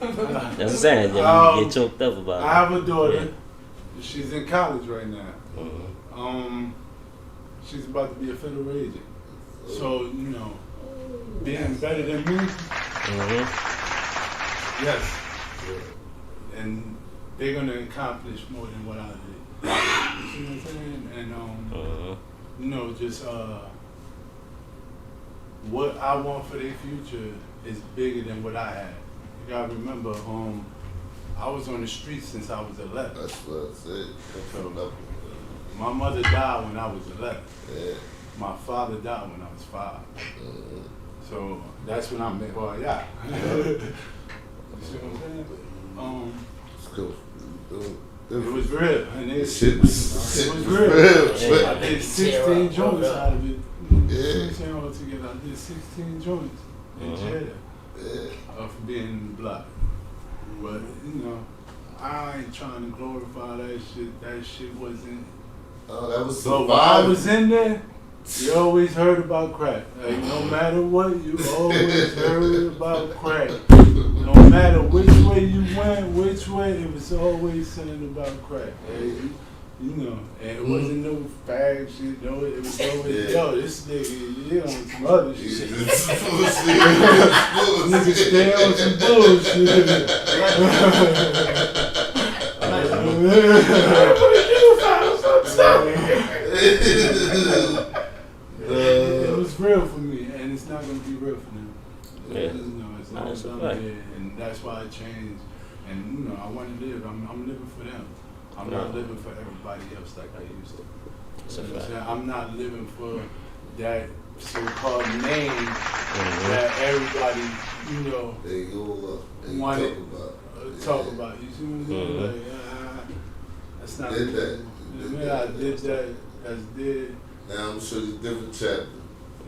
that's what I'm saying. You get choked up about it. I have a daughter. Yeah. She's in college right now. she's about to be a federal agent. So, you know, being better than me, yes. And they're gonna accomplish more than what I did. You know what I'm saying? And you know, just what I want for their future is bigger than what I had. You gotta remember, I was on the streets since I was 11. That's what I said. So, my mother died when I was 11. Yeah. My father died when I was 5. So that's when I met who I got. You see what I'm saying? It's cool. It was real, and it was Shit real. I did 16 joints out of it. Yeah. All together, I did 16 joints in jail for being in the block. But you know, I ain't trying to glorify that shit. That shit wasn't. Oh, that was so. When I was in there, you always heard about crack. Like, no matter what, you always heard about crack. No matter which way you went, which way, it was always something about crack. You know, and it wasn't no fag shit, no, it was always, yo, this nigga, on some other shit. Nigga stay on some bullshit. It was real for me, and it's not gonna be real for them. You know, it's not done here, and that's why I changed. And you know, I want to live. I'm living for them. I'm not living for everybody else like I used to. I'm not living for that so-called name that everybody, you know, want to talk about. You see what I'm saying? Like, that's not. I did that. That's did. Now I'm gonna show you a different chapter.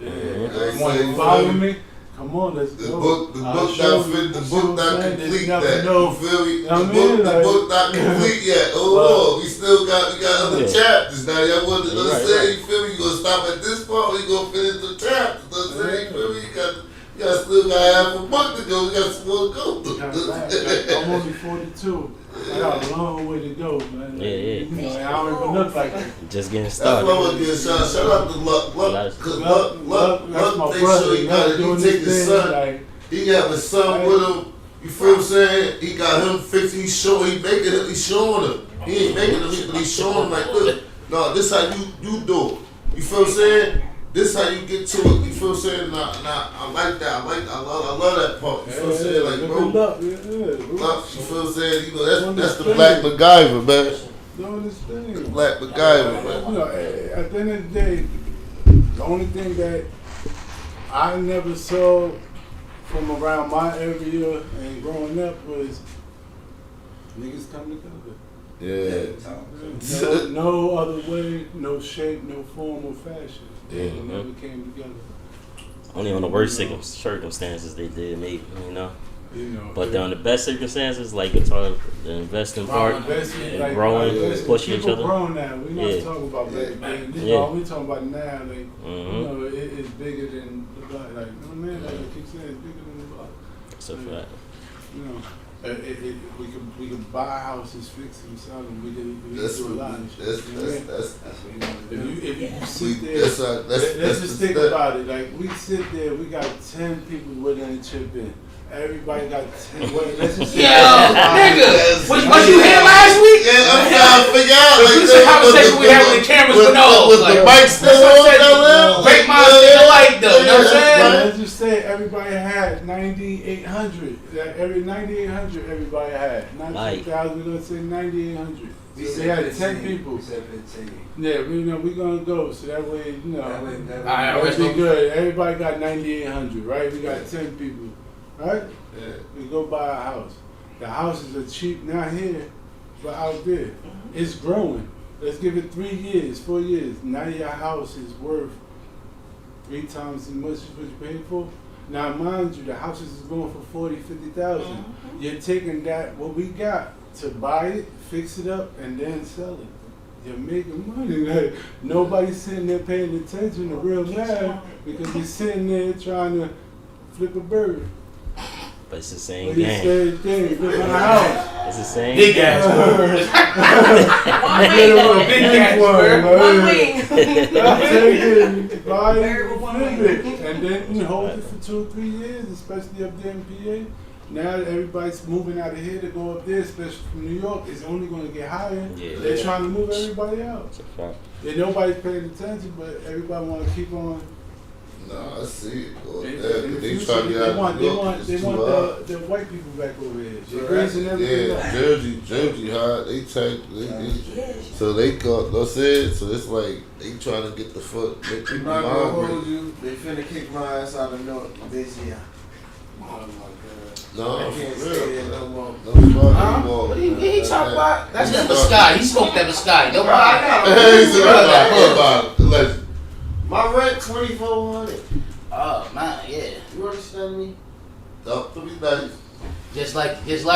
You want to follow me? Come on, let's go. The book not complete that. You feel me? The book not complete yet. Oh, we got other chapters. Now y'all want to understand, you feel me? You gonna stop at this part or you gonna finish the chapters? You know what I'm saying? You feel me? You still got half a book to go. You got some more to go. I'm only 42. I got a long way to go, man. You know, I don't even look like it. Just getting started. That's why I want to give a shout out to Luck. Cause Luck make sure he take his son. He got his son with him. You feel what I'm saying? He got him fixing. He's showing him. He's showing him. He ain't making him, but he's showing him like, look, no, this how you do it. You feel what I'm saying? This how you get to it. You feel what I'm saying? I like that. I love that part. You feel what I'm saying? Like, bro, Luck, you feel what I'm saying? You know, that's the Black MacGyver, man. The Black MacGyver, man. You know, at the end of the day, the only thing that I never saw from around my area and growing up was niggas come together. Yeah. No other way, no shape, no form or fashion. They never came together. Only on the worst circumstances they did, maybe, you know. But on the best circumstances, like the investing part, and growing, pushing each other. People grown now. We're not talking about back then. We're talking about now. Like, you know, it's bigger than the block. Like, you know what I mean? Like I keep saying, it's bigger than the block. That's a fact. You know, we can buy houses, fix them, sell them. We can do a lot of shit. That's what you want to do. If you sit there, let's just think about it. Like, we sit there, we got 10 people willing to chip in. Everybody got 10. Let's just say nigga, was you here last week? Yeah, I'm trying to figure out. Like, this is a conversation we have with the cameras with no. Was the mic still on? Break my shit like though. You know what I'm saying? Let's just say everybody had 9,800. Every 9,800, everybody had. Not 2,000. We're gonna say 9,800. So they had 10 people. Yeah, we're gonna go. So that way, that'll be good. Everybody got 9,800, right? We got 10 people. Right? Yeah. We go buy a house. The houses are cheap not here, but out there. It's growing. Let's give it 3 years, 4 years. Now your house is worth 3 times as much as what you paid for. Now mind you, the houses is going for 40, 50,000. You're taking that, what we got, to buy it, fix it up, and then sell it. You're making money. Like, nobody's sitting there paying attention to real math because you're sitting there trying to flip a bird. But it's the same Well, you game. same thing. Flip on the house. It's the same Big game. ass word. Big ass word. One wing. Take it, buy Married it, with one flip wing. it, and then you hold it for 2 or 3 years, especially up there in PA. Now that everybody's moving out of here to go up there, especially from New York, it's only going to get higher. Yeah. They're trying to move everybody out. It's a fact. And nobody's paying attention, but everybody want to keep on. Nah, I see it. Go They, there, 'cause in the they future, try to get they out want, of they New York. want, It's they too want hard. the white people back over here. So They're raising everything Yeah, up. Jersey hard. They take, so they got. That's it. So it's like they trying to get the foot, make I'm people not gonna hold migrate. you. They finna kick my ass out of North this year. Oh my God. No, I for can't stay real. there no more. No fuck anymore. What he talking about? That's He that talking- Biscotti. He smoked that Biscotti. Don't Bro, I mind. know. He said, about it. Legend. My rent $2,400. Oh man, yeah. You understand me? No, to be nice. Just like. Just Nah,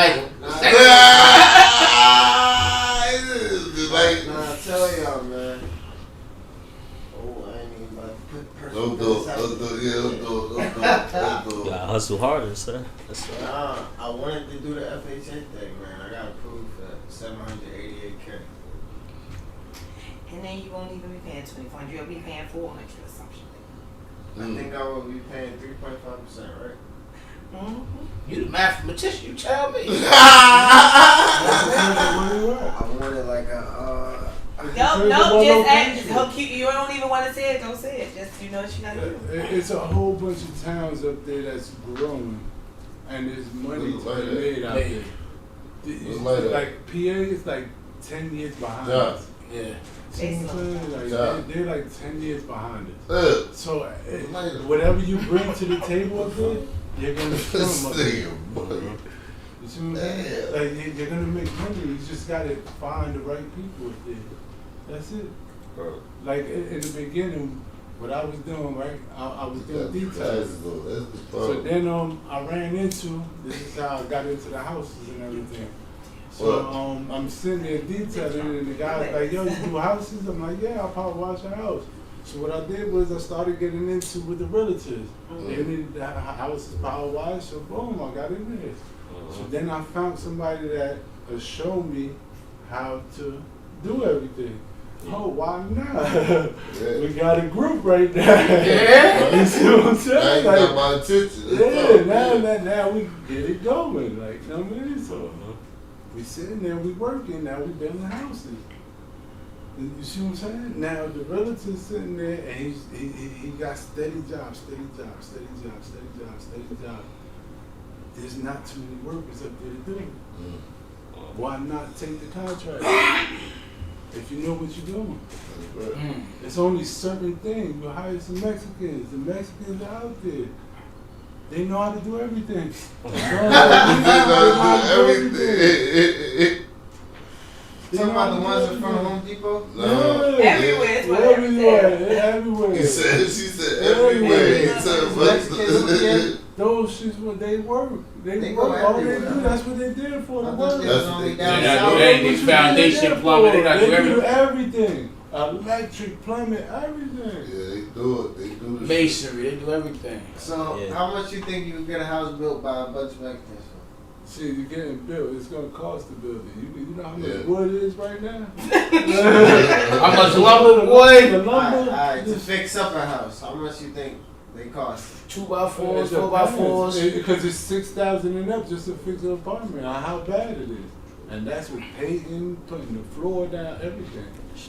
like, nah, I tell y'all, man. Oh, I ain't even about to put personal don't do it. business out Don't there. do it. Yeah, don't do You it. gotta hustle harder, sir. That's right. Nah, I wanted to do the FHA thing, man. I got approved for $788K. And then you won't even be paying 2,400. You'll be paying 400 or something. I think I will be paying 3.5%, right? Mm-hmm. You the mathematician. You tell me. I wanted like a, No, just act. He'll keep, you don't even want to say it, don't say it. Just, you know what you gotta do. It's a whole bunch of towns up there that's growing, and there's money to be made out there. It's like that. Like PA is like 10 years behind Yeah. us. Yeah. See what I'm saying? Like, Yeah. they're like 10 years behind us. So Like- whatever you bring to the table up there, you're gonna show This them up nigga, there. boy. You see what I'm saying? Like you're gonna make money. You just gotta find the right people up there. That's it. Bro. Like in the beginning, what I was doing, right? I was doing Got the details. glasses on. That's the So problem. then I ran into, this is how I got into the houses and everything. So I'm sitting there detailing and the guy's like, yo, you do houses? I'm like, yeah, I'll power wash a house. So what I did was I started getting into with the realtors. They needed the houses power wash, so boom, I got in there. So then I found somebody that showed me how to do everything. Oh, why not? We got a group right there. Yeah. You see what I'm I saying? ain't Like, got my attention. yeah, now we get it going. Like, you know what I mean? So we sitting there, we working, now we building houses. You see what I'm saying? Now the relative's sitting there and he got steady job. There's not too many workers up there to do it. Why not take the contract? If you know what you're doing. It's only certain things. You hire some Mexicans. The Mexicans are out there. They know how to do everything. Everything. talking about the ones in front of Home Depot? No. Everywhere, it's what Everywhere. He said, she said everywhere. He said, what? Those shit's what they work. They go work. All they everywhere. do, that's what they did for the I thought work. they was That's only what down they- south. they ain't do foundation plumbing, they not do They do everything. everything. Electric, plumbing, everything. Yeah, they do it. They do the Masonry. They do everything. So, Yeah. how much you think you would get a house built by a bunch of Mexicans for? See, you're getting built. It's gonna cost to build it. You know how much Yeah. wood is right now? How much lumber, boy? The lumber. Alright, to fix up a house, how much you think they cost? 2x4s, 4x4s. Because it's 6,000 and up just to fix an apartment. How bad it is, and that's with painting, putting the floor down, everything.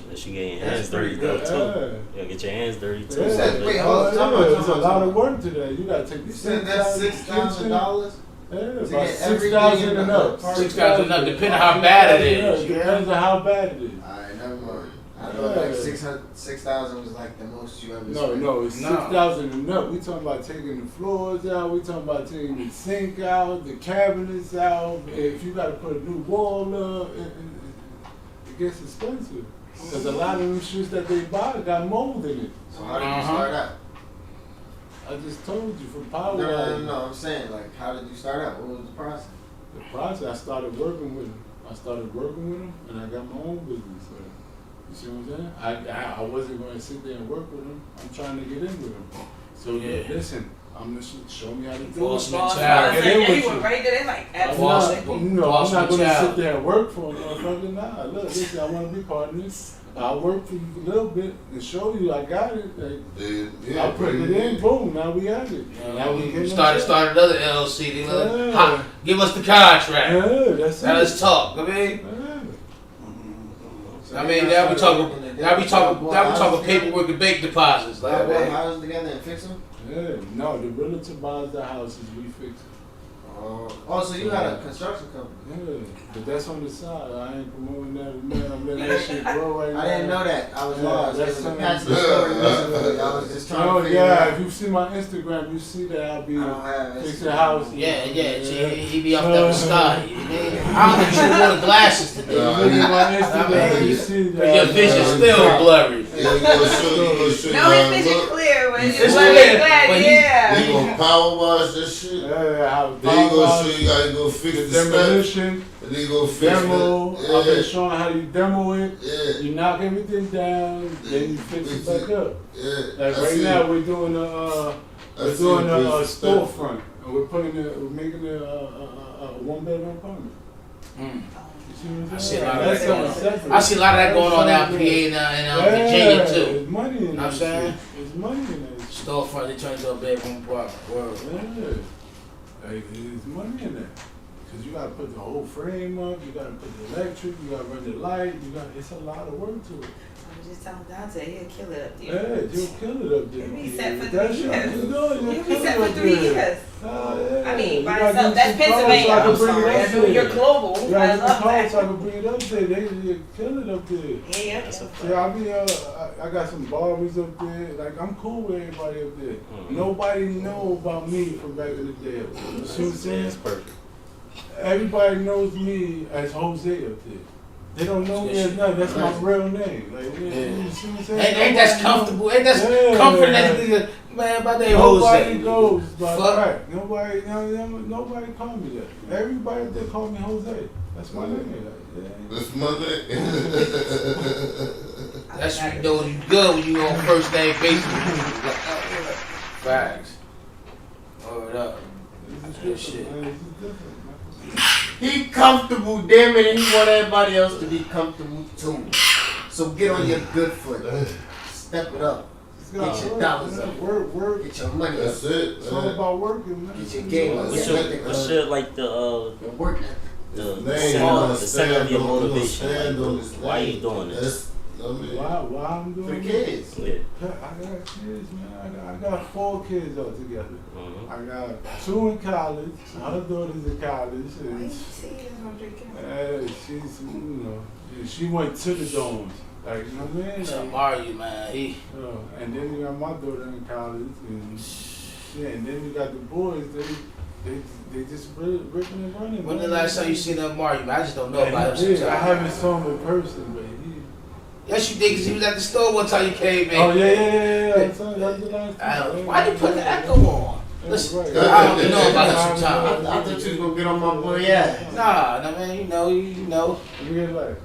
Unless you get your That's hands dirty pretty though good. too. Yeah. You gotta get your hands dirty too. Yeah. said, wait, hold on, Oh, time yeah, out, There's time a out, lot time of work to that. You gotta take You the said that's $6,000? Yeah, to about get everything 6,000 in and the up. apartment? 6,000 and up, depending on how bad it is. Depends on how bad it is. Alright, never mind. I thought like 6,000 was like the most you ever spent. No, it's No. 6,000 and up. We talking about taking the floors out. We talking about taking the sink out, the cabinets out. If you got to put a new wall up, it gets expensive. Because a lot of them shits that they buy got mold in it. So how did you start out? I just told you from power. No, I'm saying like, how did you start out? What was the process? The process, I started working with them. And I got my own business. So, you see what I'm saying? I wasn't going to sit there and work with them. I'm trying to get in with them. So Yeah. listen, I'm gonna show me how to do it. Enforcement Boss, child. Get yeah, in with you you. were right there. They like, I'm absolutely. not, I'm not gonna child. sit there and work for a motherfucker. Nah, look, listen, I want to be part of this. I'll work for you a little bit and show you I got it. Like, I put it in, boom, now we have it. Now we started another LLC. They look, Yeah. give us the contract. Yeah, that's Now it. let's talk. I mean, now we talking paperwork and bank deposits. Like, Y'all bought man. houses together and fix them? Yeah, no, the realtor buys the houses, we fix it. Oh, so you got a construction company? Yeah, but that's on the side. I ain't promoting that, man. I'm letting that shit grow right now. I didn't know that. I was Yeah, lost. that's That's something- patch the story recently. I was just trying Oh to figure it yeah, out. if you see my Instagram, you see that I'll be I don't have it. fixing houses. Yeah. He be up there with Scotty. You know? I don't think you wore the glasses today. Look at my Instagram, you see that. Your vision's still blurry. Yeah, you gonna show No, you his vision clear, but It's it's clear, like, but he- yeah. You gonna power wash that shit. Yeah, how Then you gonna show you how you gonna fix the the steps. demolition, And then you gonna fix demo. it. I've been showing how you demo it. Yeah. You knock everything down, then you fix it back up. Yeah. Like I right see now, it. we're doing I we're see doing it, a but it's storefront, and we're making it a one-bedroom apartment. Mm. You see what I'm I see a saying? lot of That's that going on. something separate. I see a lot of that going on out in PA and Virginia too. There's money in Know what I'm that saying? shit. There's money in that shit. Storefront, they turn into a bedroom apartment. Word. Yeah. Like, there's money in that. Cause you gotta put the whole frame up, you gotta put the electric, you gotta run the light, it's a lot of work to it. I'm just telling Dante, he'll kill it up Yeah, there. you'll kill it up there. You'll be set for That's 3 what years. I'm doing, You'll you'll be kill set it for up 3 there. years. Yeah. I mean, You by gotta yourself. get That's some calls Pennsylvania. so I can I'm bring it sorry. up I know there. you're global. You I gotta get love some calls that. so I can bring it up there. They kill it up there. Yeah. That's a Yeah, I mean, I got some barbers up there. Like, I'm cool with everybody up there. Nobody know about me from back in the day. You see what I'm saying? That's perfect. Everybody knows me as Jose up there. They don't know me as nothing. That's my real name. Like, you see what I'm saying? Ain't that's comfortable? Ain't that's Yeah. comforting that nigga? Man, my name Nobody Jose. goes by Fuck. that. Nobody call me that. Everybody up there call me Jose. That's my name. Like, yeah. That's my name. That's when you know you good when you on first name basis. Facts. Word up. It's Good different, shit. man. It's different, man. He comfortable, damn it, and he want everybody else to be comfortable too. So get on your good foot. Step it up. It's gotta Get your work, dollars man. up. Work. Get your money up. That's it. It's all about working, man. Get your game up. What's Yeah, your, nothing what's good. your like the And work ethic. the center of your motivation? Like, why are you doing this? This? Why I'm For doing the it? kids. Yeah. I got kids, man. I got 4 kids altogether. Mhm. I got 2 in college. My daughter's in college. Why you And see this on drinking? she's, she went to the dorms. Like, you know what I mean? So Like, Mario, man, he. and then you got my daughter in college. And then you got the boys. They just ripping and running. When the man. last time you seen that Mario, man? I just don't know about him. Yeah, I haven't saw him in person, but Yes, you did, because he was at the store one time you came in. Oh, yeah. That's the last time. Why you put the echo on? Listen, Right. I don't even know about it sometimes. I thought you was gonna get on my boy ass. Nah, man, you know, Real life.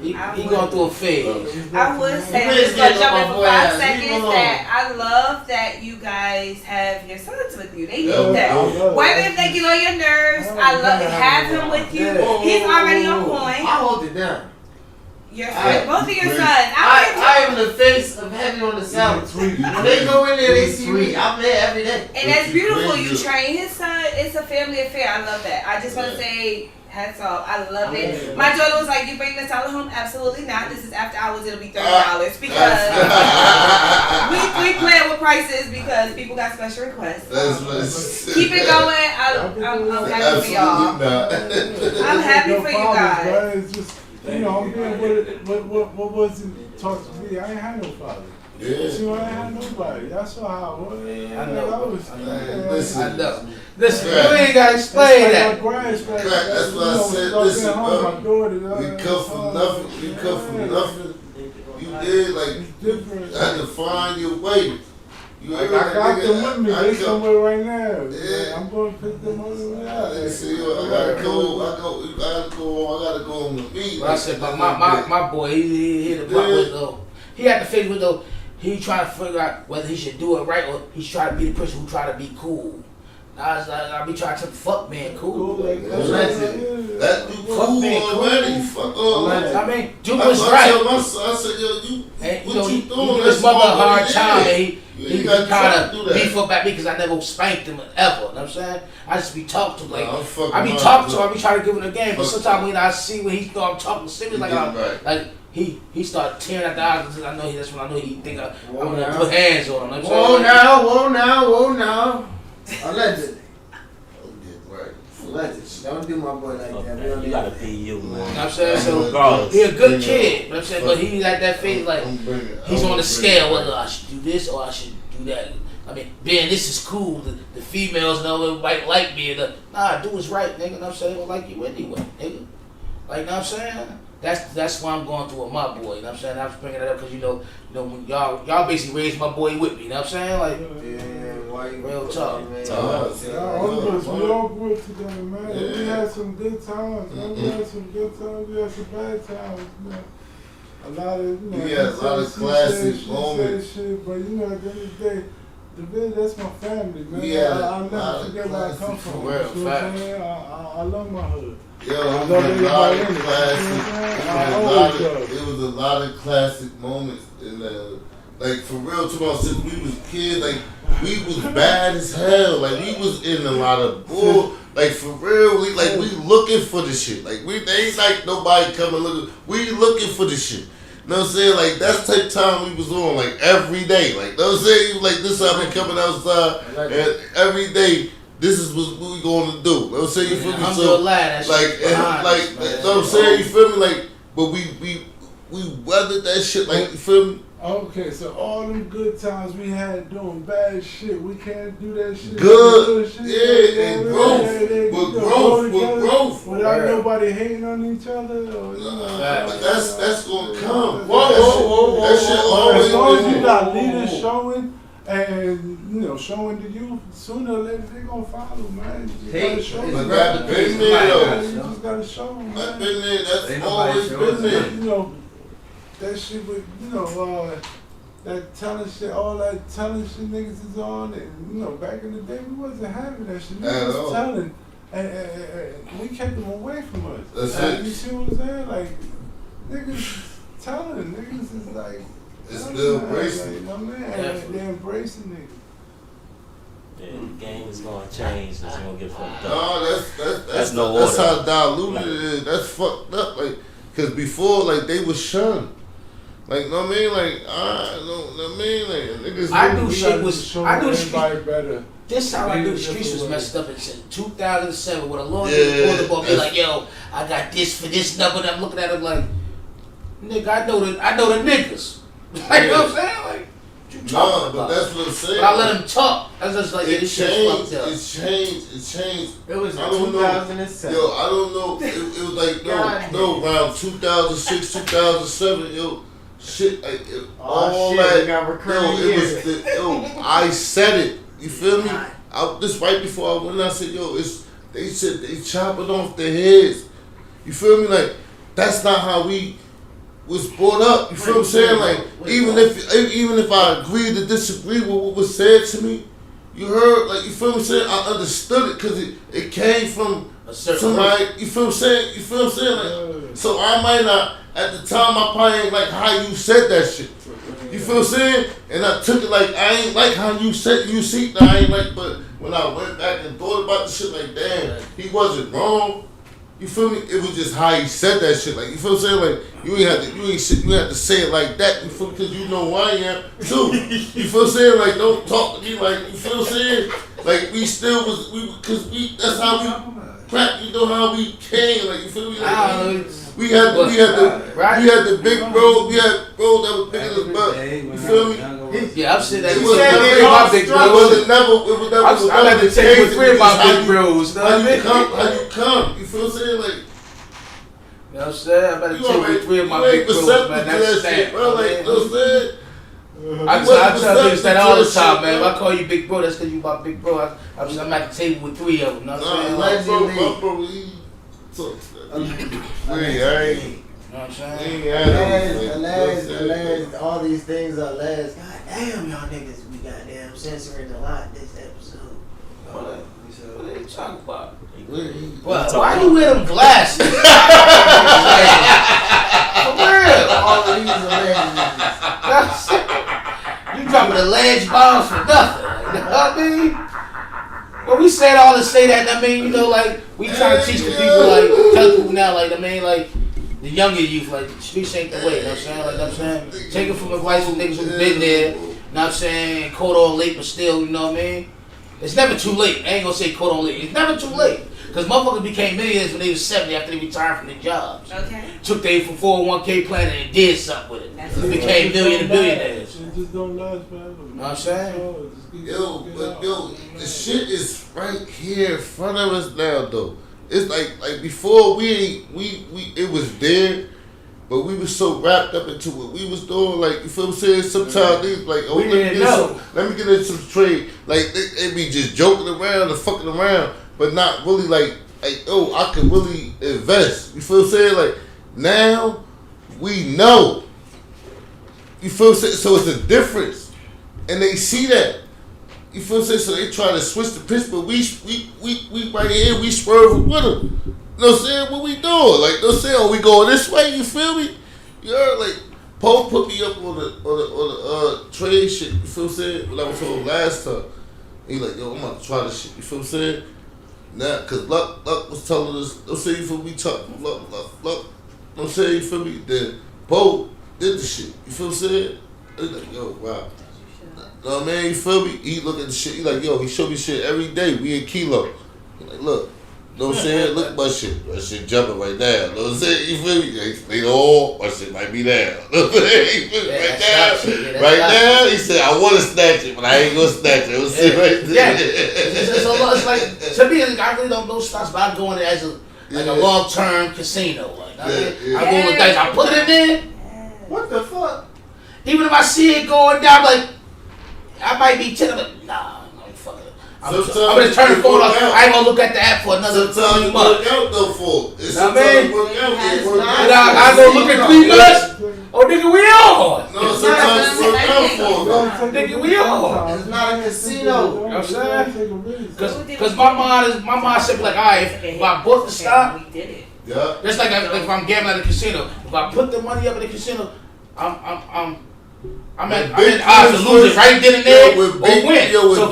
he going through a phase. I would say, You just really gonna jump in get for on my 5 boy seconds, ass. Leave him that I love that you guys have your sons with you. They Yeah, need that. I love Why if they get on your nerves? I love to have him with you. He's already on point. I hold it down. Both of your sons. I am the face of heaven on the south. When they go in there, they see me. I'm there every day. And that's beautiful. You train his son. It's a family affair. I love that. I just want to say hats off. I love it. My daughter was like, "You bring the salad home?" Absolutely not. This is after hours. It'll be $30 because we play it with prices because people got special requests. Keep it going. I'm happy for y'all. I'm happy for you guys. It's just, I'm doing what wasn't taught to me. I ain't had no father. Yeah. See, I ain't had nobody. That's why I was. I know. Listen. I know. Listen, you ain't got to explain that. That's why I said, listen, bro. My daughter, We come from nothing. You come from nothing. You did like I had to find your way. You I got them with me. They come- somewhere right now. Yeah. I'm going to pick them up. I see, I gotta go. I gotta go on the beat. But I said, but my boy, he hit the block with though. He had to face with though. he trying to figure out whether he should do it right or he's trying to be the person who try to be cool. I was like, I be trying to fuck man cool. That dude cool already. Fuck all. I mean, do what's right. I said, yo, you, and, what you doing? He give his mother a hard time, and he kind of beef up at me because I never spanked him ever. You know what I'm saying? I just be talking to him like, I be talking to him, I be trying to give him a game, but sometimes when I see when he thought I'm talking serious, like he start tearing at the eyes. I know that's when I know he think I'm gonna put hands on him. You know Whoa now. Allegedly. Don't do my boy like that. You gotta be you, man. You know what I'm saying? So he a good kid. You know what I'm saying? But he like that face like he's on the scale whether I should do this or I should do that. I mean, being this is cool. The females and all might like me. Nah, do what's right, nigga. You know what I'm saying? They don't like you anyway, nigga. Like, you know what I'm saying? That's why I'm going through with my boy. You know what I'm saying? I'm bringing that up because you know when y'all basically raised my boy with me. You know what I'm saying? Like, real talk. We all grew up together, man. Yeah. We had some good times, man. We had some good times. We had some bad times, man. A lot of, a lot of classic moments. Shit, but at the end of the day, that's my family, man. I'll never forget where I come from. Real fact. I love my hood. Yo, it was a lot of classic moments in like for real, since we was kids, like we was bad as hell. Like we was in a lot of bull. Like for real, we looking for the shit. Like they ain't like nobody coming looking. We looking for the shit. You know what I'm saying? Like that's the type of time we was on, like every day. Like you know what I'm saying? Like this I've been coming outside and every day. This is what we going to do. You know what I'm saying? You feel me? So, you know what I'm saying? You feel me? Like, but we weathered that shit. Like, you feel me? Okay, so all them good times we had doing bad shit, we can't do that shit. Good shit. And growth. Without nobody hating on each other. Or, that's gonna come. Whoa. That shit always. As long as you got leaders showing. And showing the youth, sooner or later they gonna follow, man. You gotta show them. But been there though. You just gotta show them, man. Been there. That's always been there. That shit with that talent shit, all that talent shit niggas is on, and back in the day we wasn't having that shit. Niggas was telling, and we kept them away from us. That's it. You see what I'm saying? Like niggas telling, niggas is like. It's still embracing. They're embracing niggas. Yeah, the game is gonna change. It's gonna get fucked up. No, that's no order. That's how diluted it is. That's fucked up. Like, cause before, like they was shunned. Like, know what I mean? Like, niggas. I knew shit was. I knew shit better. This how I knew the streets was messed up in 2007 with a lawyer pulled up on me like, yo, I got this for this number. And I'm looking at him like, nigga, I know the niggas. Like, you know what I'm saying? Like, what you talking about? But that's what I'm saying. But I let him talk. I was just like, it this shit's fucked up. It changed. It was in 2007. Yo, I don't know. It was like, around 2006, 2007, yo, shit. Like, all that. Got recurring I said it. You feel me? This right before I went, I said, yo, they said they chopping off their heads. You feel me? Like, that's not how we was brought up. You feel what I'm saying? Like, even if I agree to disagree with what was said to me, you heard, like, you feel what I'm saying? I understood it because it came from somebody. You feel what I'm saying? You feel what I'm saying? Like, so I might not, at the time, I probably ain't like how you said that shit. You feel what I'm saying? And I took it like, I ain't like how you said, you see, I ain't like, but when I went back and thought about the shit, like, damn, he wasn't wrong. You feel me? It was just how he said that shit. Like, you feel what I'm saying? Like, you ain't have to say it like that. You feel me? Because you know who I am too. You feel what I'm saying? Like, don't talk to me like, you feel what I'm saying? Like, we still was, that's how we crack. You know how we came. Like, you feel me? Like, we had the big bro. We had bro that was bigger than us, but you feel me? Yeah, I'm saying that. It was never big bros. I had to take with three of my big bros. How you come? You feel what I'm saying? Like, you know what I'm saying? I better take with three of my big bros, man. That's that, bro. Like, you know what I'm saying? I tell niggas that all the time, man. If I call you big bro, that's because you my big bro. I'm at the table with three of them. You know what I'm saying? My bro, he talks. You know what I'm saying? all these things are last. God Damn, y'all niggas, we goddamn censoring a lot this episode. What are you talking about? Well, Why you wear them glasses? For real. All of these are You dropping the ledge bombs for nothing. You know what I mean? Well, we said all to say that. I mean, you know, like we trying to teach the people, like tell people now, like I mean, like the younger youth, like the streets ain't the way. You know what I'm saying? Like, you know what I'm saying, take it from advice from niggas who've been there. You know what I'm saying? Caught on late, but still, you know what I mean? It's never too late. I ain't gonna say caught on late. It's never too late. Because motherfuckers became millionaires when they was 70 after they retired from their jobs. Okay. Took their 401k plan and did something with it. Became billionaires. It just don't last forever. You know what I'm saying? Yo, but the shit is right here in front of us now, though. It's like before we it was there, but we was so wrapped up into what we was doing. Like, you feel what I'm saying? Sometimes they like, oh, let me get into some trade. Like they be just joking around and fucking around, but not really like oh, I can really invest. You feel what I'm saying? Like now we know. You feel what I'm saying? So it's a difference, and they see that. You feel what I'm saying? So they try to switch the pitch, but we right here, we swerving with them. You know what I'm saying? What we doing? Like, you know what I'm saying? Are we going this way? You feel me? You heard, like, Poe put me up on the trade shit. You feel what I'm saying? When I was told last time, he like, yo, I'm about to try this shit. You feel what I'm saying? Now, cause Luck was telling us, don't say you feel me? Luck. Don't say you feel me? Then Poe did the shit. You feel what I'm saying? He's like, yo, wow. No, man, you feel me? He look at the shit. He like, yo, he show me shit every day. We in Kilo. He like, look. You know what I'm saying? Look at my shit. My shit jumping right now. You know what I'm saying? You feel me? They all, my shit might be there. You know what I'm saying? Right now, he said, I want to snatch it, but I ain't going to snatch it. It was right there. Yeah. It's like, to me, I really don't know stocks, but I go in it as a long-term casino. Like, I go with dice. I put it in there. What the fuck? Even if I see it going down, like, I might be telling them, nah, fuck it. I'm gonna turn the phone off. I ain't gonna look at the app for another 3 months. Work out though for. It's know what I mean? work out. I go look at 3 months. Oh, nigga, we on. No, sometimes work out for. Nigga, we on. It's not a casino. You know what I'm saying? Cause my mind said like, alright, if I bought the stock, we did it. Yeah. that's like if I'm gambling at a casino. If I put the money up at the casino, I'm at odds to lose it right then and there or win. So if I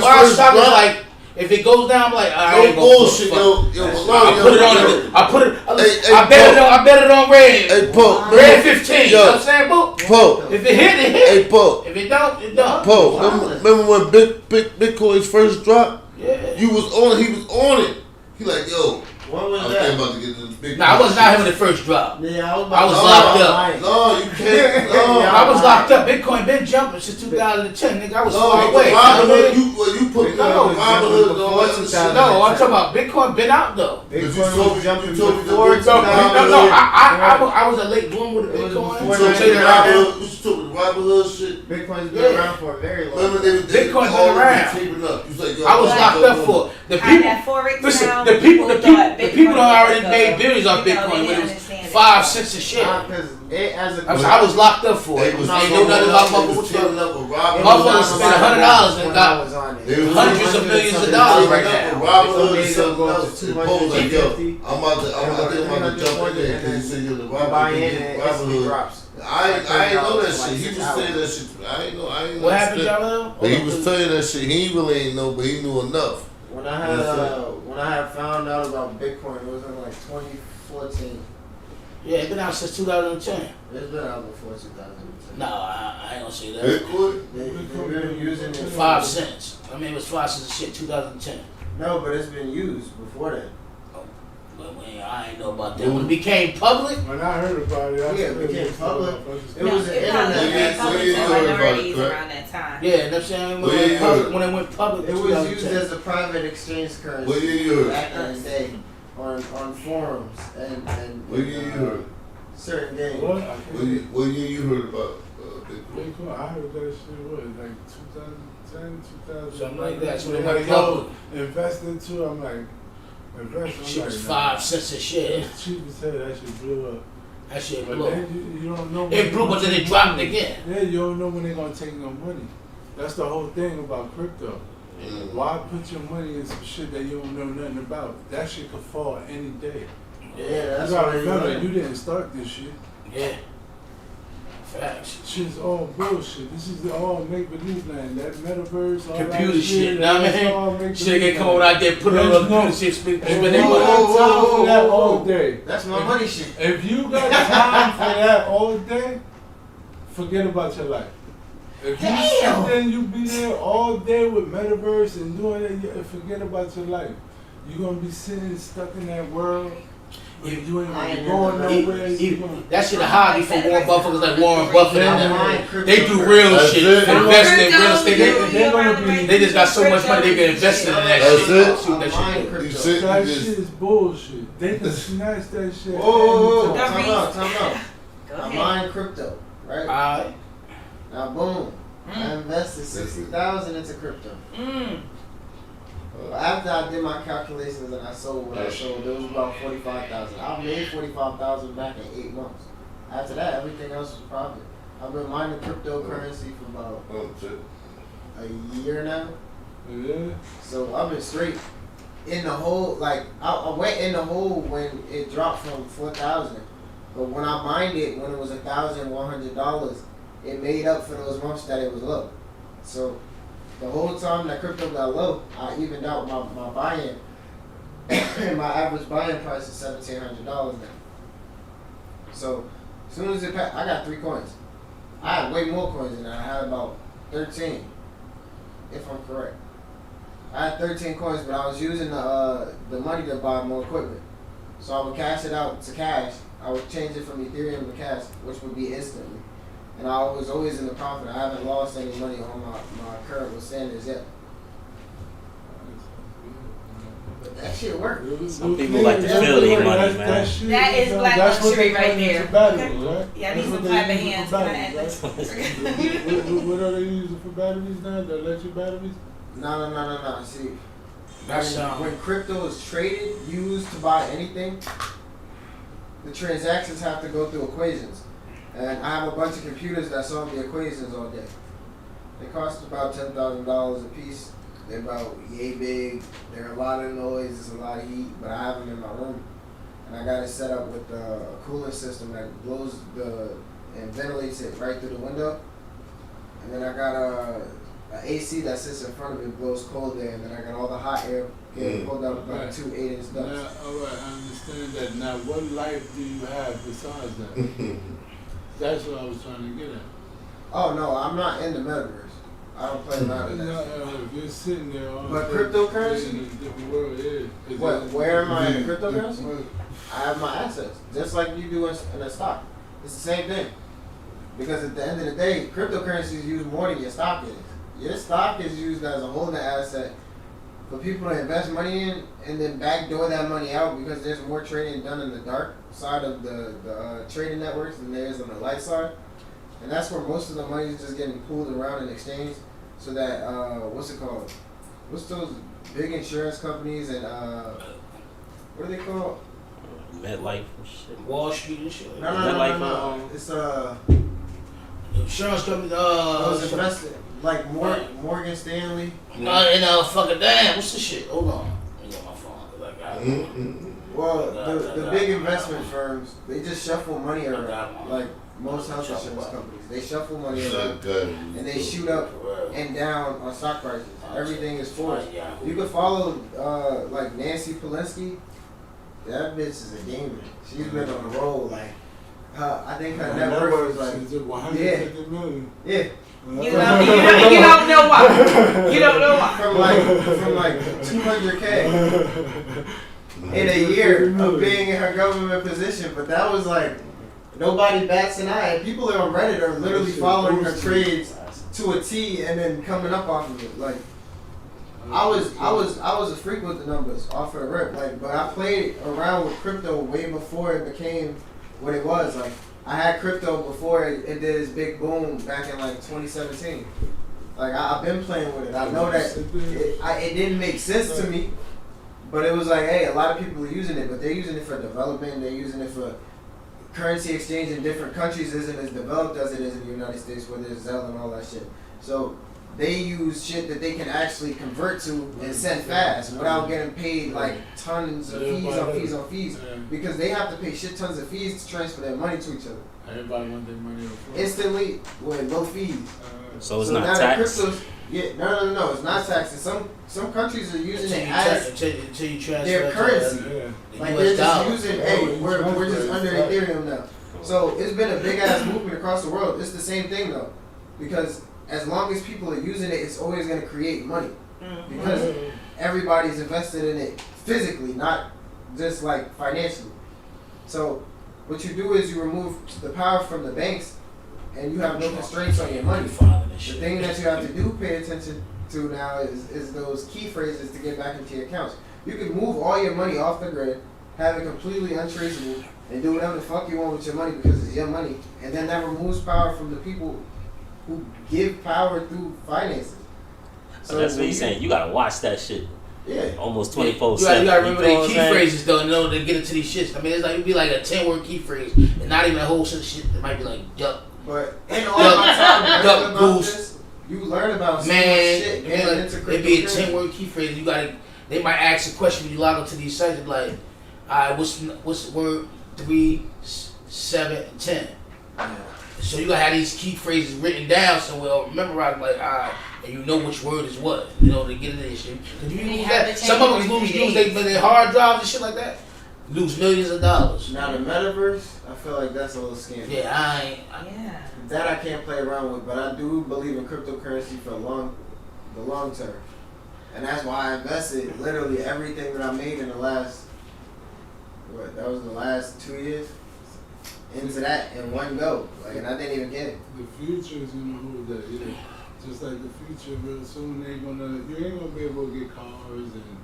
buy a stock, it's like if it goes down, I'm like, I ain't gonna bullshit, yo. I put it on. I bet it on red. Hey, Poe. Red 15. You know what I'm saying, boo? Poe. If it hit, it hit. Hey, Poe. If it don't, it don't. Poe. Remember when Bitcoin's first dropped? Yeah. You was on it. He was on it. He like, yo. What was I'm that? about to get into this big. Nah, I was not having the first drop. Yeah, I was locked up. No, you can't. No, I was locked up. Bitcoin been jumping since 2010, nigga. I was far away. You put Robinhood on. No, I'm talking about Bitcoin been out though. Bitcoin was jumping before before No, I was a late bloomer with the Bitcoin. You took the Robinhood shit. Bitcoin's been around for a very long time. Bitcoin's been around. I was locked up for the people. Listen, the people don't already made billions off Bitcoin when it was 5 cents a share. I was locked up for it. Ain't know nothing about motherfuckers. Motherfuckers spent $100 and got hundreds of millions of dollars right now. Robinhood is something else. Like, yo, I'm about to jump in there because he said you're the Robinhood. I ain't know that shit. He was saying that shit. I ain't know. What happened, y'all? But he was telling that shit. He really ain't know, but he knew enough. When I had found out about Bitcoin, it was in like 2014. Yeah, it's been out since 2010. It's been out before 2010. No, I ain't gonna say that. They've been using it 5 cents. I mean, it was 5 cents a shit 2010. No, but it's been used before that. But I ain't know about that. When it became public, when I heard about it, it became public. It No, was the it probably internet. became public for minorities around that time. yeah, you know what I'm saying? When it went public, It was used as a private exchange currency back in the day on forums and certain games. What year you heard about Bitcoin? I heard that shit was like 2010, 2000. Something like that. So they like, went public. Invest into, I'm like, She was 5 cents a share. Cheap as hell, that shit blew up. That shit But blew. then you don't know. when It blew, they but then gonna it take dropped money. again. Yeah, you don't know when they're gonna take your money. That's the whole thing about crypto. Why put your money in some shit that you don't know nothing about? That shit could fall any day. Yeah, that's You gotta why remember, you you didn't start this shit. Yeah. Facts. Shit's all bullshit. This is all make believe land. That metaverse, all Computer that shit, shit. know what I that's all mean? make-believe Shit get come land. out there, put it on There's the no- computer shit, spend If their you money. got time for that all day, That's my money shit. if you got time for that all day, forget about your life. If you sit there and you be there all day with metaverse and doing it, forget about your life. You're gonna be sitting stuck in that world. If You ain't I ain't going never- nowhere. You gonna- That shit a hobby for Warren Buffett, like Warren Buffett and them. They do Cryptocurrency. real That's shit, it. investing in real estate. They're gonna be- They just got so much money they can invest in that That's shit. it. See what that I'm shit do. buying You crypto. sit, That you shit just, is bullshit. They can snatch that shit. Whoa, anytime. time out, time out. Go I'm ahead. buying crypto, right? Alright. Now, boom. I invested 60,000 into crypto. After I did my calculations and I sold what I sold, there was about 45,000. I made 45,000 back in 8 months. After that, everything else was profit. I've been mining cryptocurrency for about oh shit. a year now. Yeah. So I've been straight in the hole. Like I went in the hole when it dropped from 4,000, but when I mined it when it was $1,100, it made up for those months that it was low. So the whole time that crypto got low, I evened out my buy-in, and my average buy-in price is $1,700 now. So as soon as it passed, I got 3 coins. I had way more coins than that. I had about 13, if I'm correct. I had 13 coins, but I was using the money to buy more equipment. So I would cash it out to cash. I would change it from Ethereum to cash, which would be instantly. And I was always in the profit. I haven't lost any money on my current with Sanders yet. But that shit worked. Some people like to feel their money, man. That is black that's what luxury they right call it there. for batteries, right? Yeah, I That's need what some they clapping use hands. for Can I batteries, add right? What are they using for batteries now? The electric batteries? No. See, That's when crypto is traded, used to buy anything, the transactions have to go through equations. And I have a bunch of computers that solve the equations all day. They cost about $10,000 a piece. They're about yay big. They're a lot of noise. It's a lot of heat. But I have them in my room, and I got it set up with a cooling system that blows and ventilates it right through the window. And then I got a AC that sits in front of it, blows cold air, and then I got all the hot air getting pulled up by Right. 2 8-inch ducts. Now, all right, I understand that. Now, what life do you have besides that? That's what I was trying to get at. Oh no, I'm not in the metaverse. I don't play none of that. If you're sitting there all But day, cryptocurrency? in a different world, yeah. What? Where am I in cryptocurrency? I have my assets, just like you do in a stock. It's the same thing. Because at the end of the day, cryptocurrency is used more than your stock is. Your stock is used as a holding asset for people to invest money in and then backdoor that money out because there's more trading done in the dark side of the trading networks than there is on the light side. And that's where most of the money is just getting pooled around in exchange so that, what's it called? What's those big insurance companies and, what are they called? MetLife and shit. Wall Street and shit. No. It's, Insurance company, those invested, like Morgan Stanley. fucking damn, what's the shit? Hold on. I got my phone. 'Cause I got it. Well, the big investment firms, they just shuffle money around, like most health insurance companies. They shuffle money around, and they shoot up and down on stock prices. Everything is forced. You can follow, like Nancy Pelosi. That bitch is a gamer. She's been on the roll, like, I think her net worth was like, is 150 million. yeah. You don't know why. You don't know why. From like 200K in a year of being in her government position, but that was like nobody bats an eye. People on Reddit are literally following her trades to a T and then coming up off of it. Like I was a freak with the numbers off of the rip. Like, but I played around with crypto way before it became what it was. Like I had crypto before it did its big boom back in like 2017. Like I've been playing with it. I know that it didn't make sense to me, but it was like, hey, a lot of people are using it, but they're using it for development. They're using it for currency exchange in different countries isn't as developed as it is in the United States, where there's Zelle and all that shit. So they use shit that they can actually convert to and send fast without getting paid like tons of fees because they have to pay shit tons of fees to transfer their money to each other. Everybody want their money instantly with no fees. So it's not taxed. No, it's not taxed. Some countries are using it as until you transfer their currency. Like they're just using, we're just under Ethereum now. So it's been a big ass movement across the world. It's the same thing though, because as long as people are using it, it's always going to create money because everybody's invested in it physically, not just like financially. So what you do is you remove the power from the banks and you have no constraints on your money. The thing that you have to do pay attention to now is those key phrases to get back into your accounts. You can move all your money off the grid, have it completely untraceable, and do whatever the fuck you want with your money because it's your money. And then that removes power from the people who give power through finances. So that's what he's saying. You gotta watch that shit. Yeah. Almost 24/7. You gotta remember the key phrases though, in order to get into these shits. I mean, it'd be like a 10-word key phrase, and not even a whole set of shit. It might be like duck. But in all my time, duck goose. You learn about so man. Much shit. It'd be a 10-word key phrase. You gotta. They might ask a question when you log into these sites. Like, what's word 3, 7, and 10? Yeah. So you gotta have these key phrases written down somewhere or memorize, like, and you know which word is what, to get into this shit. Cause you lose that. Some of them lose their hard drives and shit like that. Lose millions of dollars. Now the metaverse, I feel like that's a little scary. Yeah, that I can't play around with, but I do believe in cryptocurrency for the long term, and that's why I invested literally everything that I made in the last that was the last 2 years. Into that in one go, and I didn't even get it. The future is gonna hold that, Just like the future, real soon you ain't gonna be able to get cars, and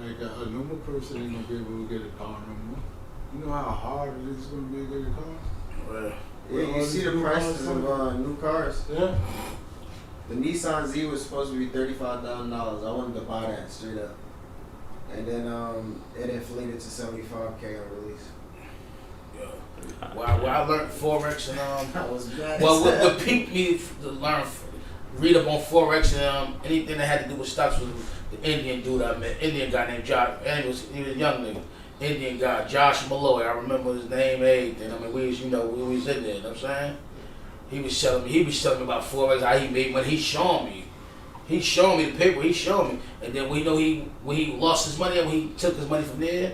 like a normal person ain't gonna be able to get a car no more. You know how hard it is gonna be to get a car? Right. Yeah, you see the prices of new cars. Yeah. The Nissan Z was supposed to be $35,000. I wanted to buy that straight up, and then it inflated to $75K on release. Well, I learned Forex and what piqued me to read up on Forex and anything that had to do with stocks was the Indian dude I met, Indian guy named Josh, and he was a young nigga, Indian guy, Josh Malloy. I remember his name, everything. I mean, we was in there. You know what I'm saying? He was telling me about Forex, how he made money. He showed me the paper. He showed me, and then when he lost his money, and when he took his money from there.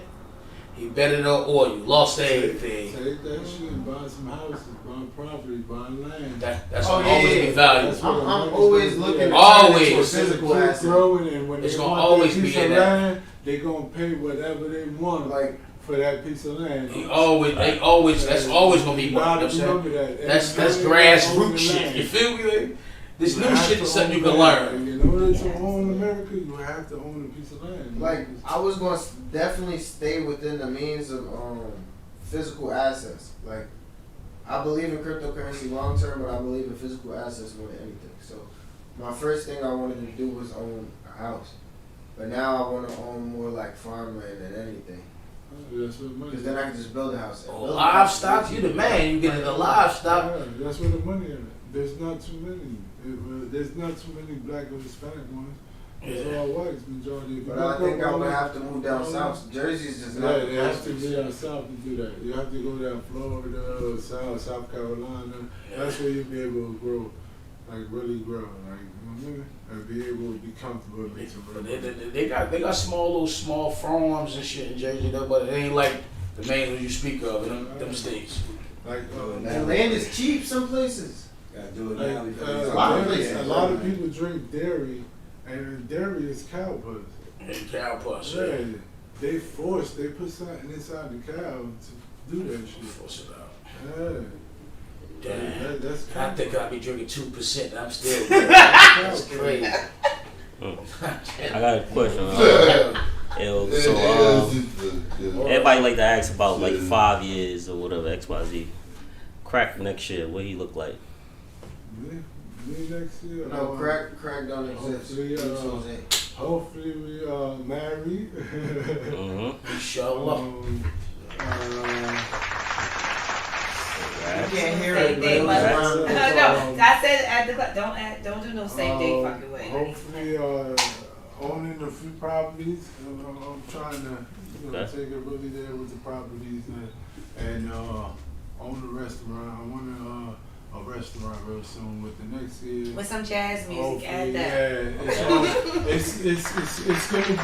He betted on oil, lost everything. Take that shit, buy some houses, buy property, buy land. That's always be valuable. I'm always looking for physical assets. And when it's they gonna want always that piece be in of that. land, they gonna pay whatever they want for that piece of land. That's always gonna be money. You know what I'm saying? That's grassroots shit. You feel me? This new shit is something you can learn. In order to own America, you have to own a piece of land. Like, I was going to definitely stay within the means of physical assets. Like, I believe in cryptocurrency long term, but I believe in physical assets more than anything. So, my first thing I wanted to do was own a house. But now I want to own more like farmland than anything. Because then I can just build a house. Livestock, you the man. You get into livestock. Yeah, that's where the money is. There's not too many. There's not too many black or Hispanic ones. It's all whites, majority. But I think I would have to move down south. Jersey's just not. Yeah, it has to be down south to do that. You have to go down Florida, South Carolina. That's where you'll be able to grow, like really grow, like, you know what I mean? And be able to be comfortable and make some real They got small farms and shit in Jersey though, but it ain't like the main one you speak of in them states. Like and land is cheap some places. Gotta do it now because a lot of people drink dairy, and dairy is cow puss. And cow puss. Yeah, they put something inside the cow to do that shit. Force it out. Yeah. Damn. That's I think I'll be drinking 2%. And I'm still. That's crazy. I got a question. Everybody like to ask about like 5 years or whatever, XYZ. Crack next year, what he look like? Me next year? No, crack don't exist. Hopefully we are married. Inshallah. Don't do no same day fucking wedding. Hopefully, owning a few properties. I'm trying to take it really there with the properties and own a restaurant. I want a restaurant real soon with the next year. With some jazz music, Hopefully, add that. Yeah, it's gonna be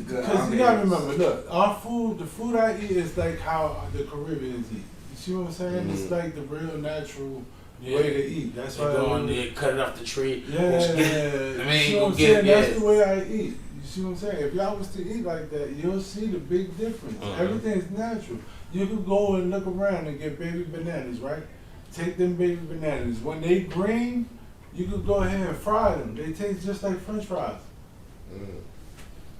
because you gotta remember, look, the food I eat is like how the Caribbeans eat. You see what I'm saying? It's like the real natural way to eat. That's why go on there, cut it off the tree. Yeah, I mean, you go get get That's the way I eat. You see what I'm saying? If y'all was to eat like that, you'll see the big difference. Everything's natural. You could go and look around and get baby bananas, right? Take them baby bananas. When they green, you could go ahead and fry them. They taste just like French fries.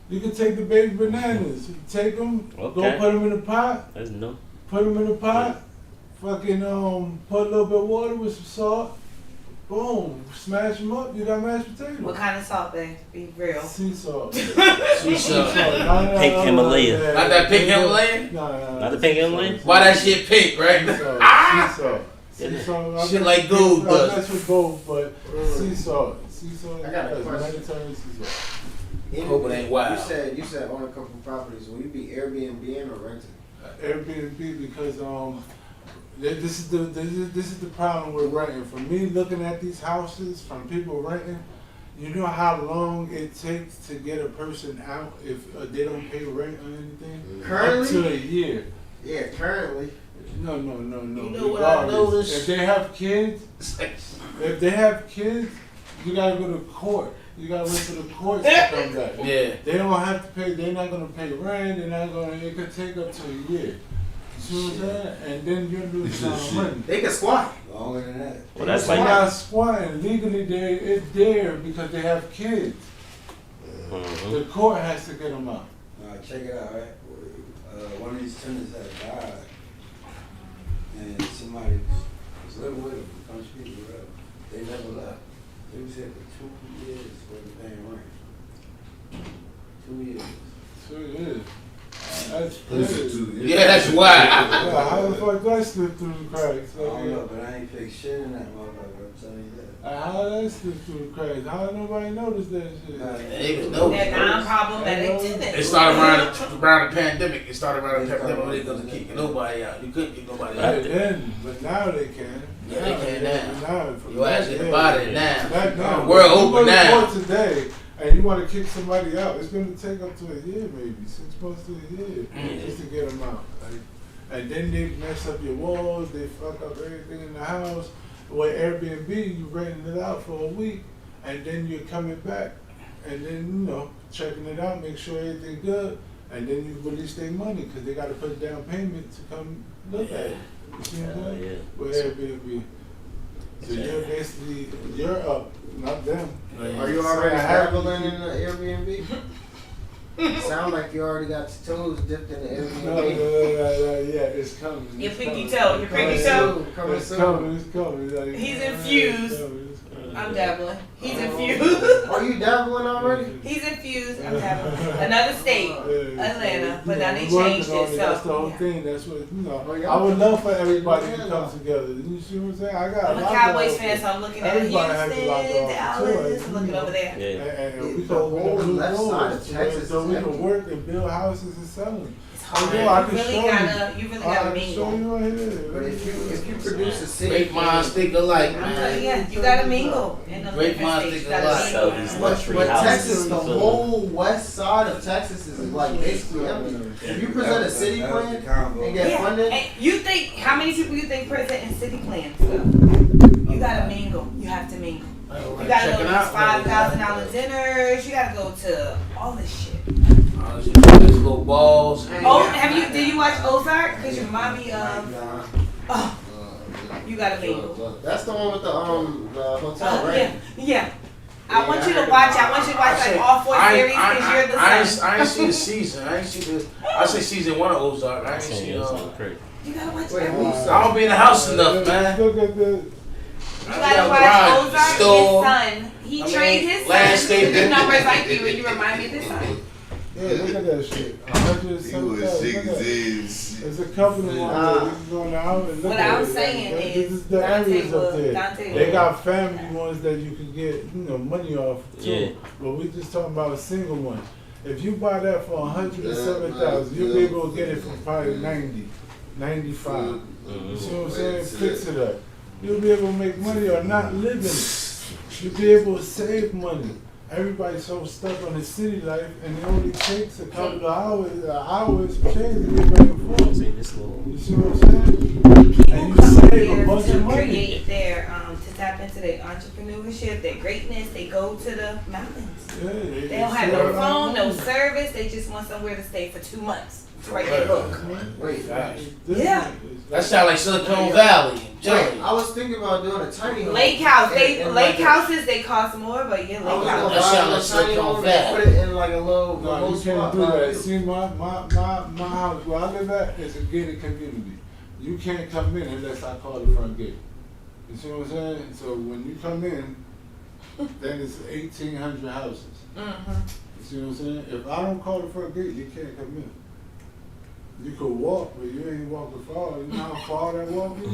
You can take the baby bananas, take them, go put them in a pot. That's no. Put them in a pot. Fucking put a little bit of water with some salt. Boom, smash them up. You got mashed potatoes. What kind of salt, babe? Be real. Sea salt. Sea salt. Pink Himalayan. Not that pink Himalayan? No. Not the pink Himalayan? Why that shit pink, right? Sea salt. Shit like gold I dust. mess with both, but sea salt. Sea salt. I got a question. Mediterranean sea salt. Hope it ain't wild. You said own a couple properties. Will you be Airbnb or renting? Airbnb because this is the problem with renting. For me, looking at these houses from people renting, you know how long it takes to get a person out if they don't pay rent or anything? Currently? Up to a year. Yeah, currently. No. You know what I noticed? If they have kids, you gotta go to court. You gotta wait for the courts to come back. Yeah. They don't have to pay. They're not gonna pay rent. It could take up to a year. You see what I'm saying? And then you're losing money. They can squat. Longer than that. Well, that's They're like not squatting. Legally, it's there because they have kids. The court has to get them out. Check it out, right? One of these tenants had died, and somebody was living with them, a bunch of people were up. They never left. They was here for 2 years wasn't paying rent. 2 years. 2 years. That's Listen crazy. Yeah, that's wild. Yeah, how the fuck did I slip through the cracks? I don't know, but I ain't fixed shit in that motherfucker, I'm telling you that. How did I slip through the cracks? How did nobody notice that shit? They was no. They're non-problematic tenants. It started around the pandemic. It started around the pandemic when they wasn't kicking nobody out. You couldn't kick nobody out. Right then, but now they can. Yeah, they can now. From You ask back anybody then. now. Back now. The world You open go to now. court today and you want to kick somebody out, it's going to take up to a year, maybe 6 months to a year, just to get them out. Like, and then they mess up your walls, they fuck up everything in the house. With Airbnb, you renting it out for a week, and then you're coming back, and then checking it out, make sure everything good, and then you release their money because they got to put down payment to come look at it. You see what I'm saying? Yeah. With Airbnb. So you're up, not them. Are you already dabbling in the Airbnb? Sound like you already got your toes dipped in the Airbnb. No, yeah, it's coming. Your It's pinky coming. toe, your pinky toe. Coming It's soon. coming. Like, He's infused. it's coming. I'm dabbling. He's infused. Are you dabbling already? He's infused. I'm dabbling. Another state, Atlanta, but now they we're working changed on it. That's the whole So thing. That's what Oh, yeah. I would love for everybody to come together. You see what I'm saying? I got I'm a lot Cowboys of- fan, so I'm looking at Everybody has a lot Houston, of Dallas, too, looking over there. Yeah. And we The can open whole up new left side of doors Texas so is we empty. can work and build houses and sell them. It's hard. I can You really show gotta, you really I gotta can show mingle. you right here. But if you produce a city, Great minds think alike, I'm telling man. you, you gotta mingle in the Great different minds states. You think gotta alike. Sell mingle. these luxury but houses. Texas, the you feel me? whole west side of Texas is like basically empty. If you present a city That was plan the combo. and get Yeah, funded, and you think, how many people you think present in city plans though? You gotta mingle, you have to mingle. You gotta go to these $5,000 dinners, you gotta go to all this shit. These little balls. Oh, did you watch Ozark? Cause you remind me of, oh, you gotta mingle. that's the one with the hotel, Oh, right? yeah. I want you to watch it. I want you to watch like all 4 series because you're the son. I ain't see the season. I say season 1 of Ozark. I ain't see Crazy. You gotta watch Wait, that. who's I don't be in the house enough, man. Look at this. You gotta watch Ozark, Store. his son. He trained his son landscaping. to do numbers like you, and you remind me of his son. Yeah, look at that shit. 107,000. There's a couple of ones that we can go now and look What at. I'm saying this is, is the areas up there. Dante They got family ones that you can get, money off too. Yeah. But we just talking about a single one. If you buy that for 107,000, you'll be able to get it for probably 90, 95. You see what I'm saying? Fix it up. You'll be able to make money or not live in it. You'll be able to save money. Everybody's so stuck on the city life, and it only takes a couple of hours change to get back and forth. You see what I'm saying? And you save a bunch of money. Create their, to tap into their entrepreneurship, their greatness, they go to the mountains. Yeah, They don't have no phone, no service, they just want somewhere to stay for 2 months. To write their book. Wait, Yeah. That sound like Silicon Valley. wait, I was thinking about doing a tiny home. Lake house, And lake like houses, they cost more, but yeah, I lake was house. gonna That buy sound a like tiny Silicon home and Valley. put it in like a little No, remote you can't spot. do that. See, my house where I live at is a gated community. You can't come in unless I call the front gate. You see what I'm saying? So when you come in, then it's 1,800 houses. Mm-hmm. You see what I'm saying? If I don't call the front gate, you can't come in. You could walk, but you ain't walking far. You know how far that walk is?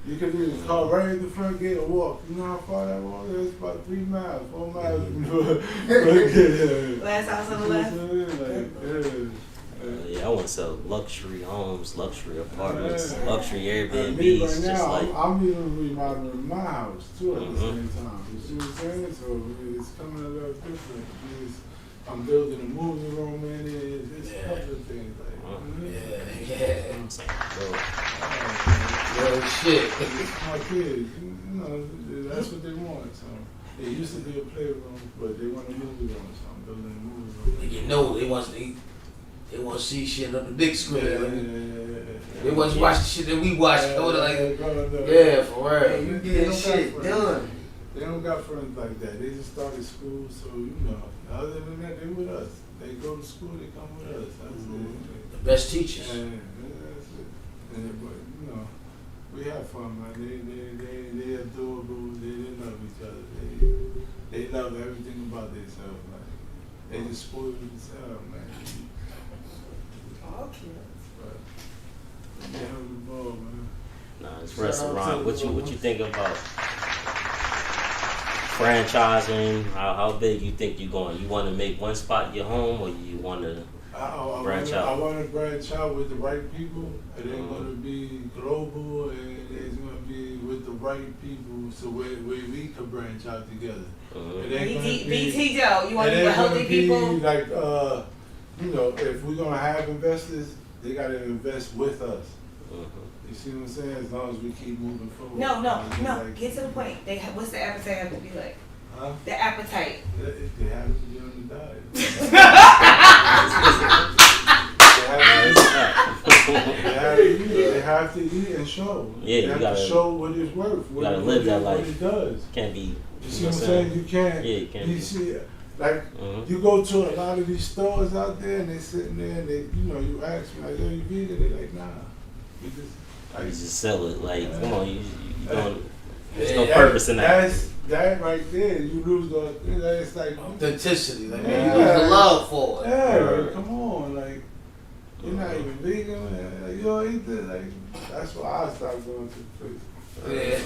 You could either call right at the front gate or walk. You know how far that walk is? It's about 3 miles, 4 miles. Last house on the left. Yeah, I want to sell luxury homes, luxury apartments, luxury Me Airbnbs, right just now, like. I'm even remodeling my house too at the same time. You see what I'm saying? So it's coming a little different. I'm building a movie room in it. It's a couple of things like Real shit. my kids, that's what they want. So it used to be a playroom, but they want a movie room. So I'm building a movie room. And they want to see shit on the big screen. They want to watch the shit that we watch. Yeah, for real. Hey, you getting shit done. They don't got friends like that. They just started school, so other than that, they with us. They go to school, they come with us. That's it. The best teachers. That's it. But we have fun, man. They adorable. They love each other. They love everything about themselves, man. They just spoil themselves, man. All kids. But they have the ball, man. Nah, it's restaurant. What you think about franchising? How big you think you're going? You want to make one spot your home, or you want to branch out? I want to branch out with the right people. It ain't going to be global, and it's going to be with the right people, so where we can branch out together. It ain't gonna be BT Joe, you want to be with healthy people? Like, if we're going to have investors, they got to invest with us. You see what I'm saying? As long as we keep moving forward. No. Get to the point. What's the appetite have to be like? Huh? The appetite. They have to be on the diet. They have to eat and show. Yeah, they have to show what it's worth. You gotta live that life. What it does. Can't be. You see what I'm saying? You can't. Yeah, you can't. You see, like you go to a lot of these stores out there, and they sitting there, and they, you ask me like, "Yo, you vegan?" They like, "Nah." We just sell it. Like, come on, you don't. There's no purpose in that. That right there, you lose the. It's like authenticity. Like, you lose the love for it. Yeah, come on, like. You're not even vegan, man. Like, you don't eat this. Like, that's why I stopped going to the place. Yeah.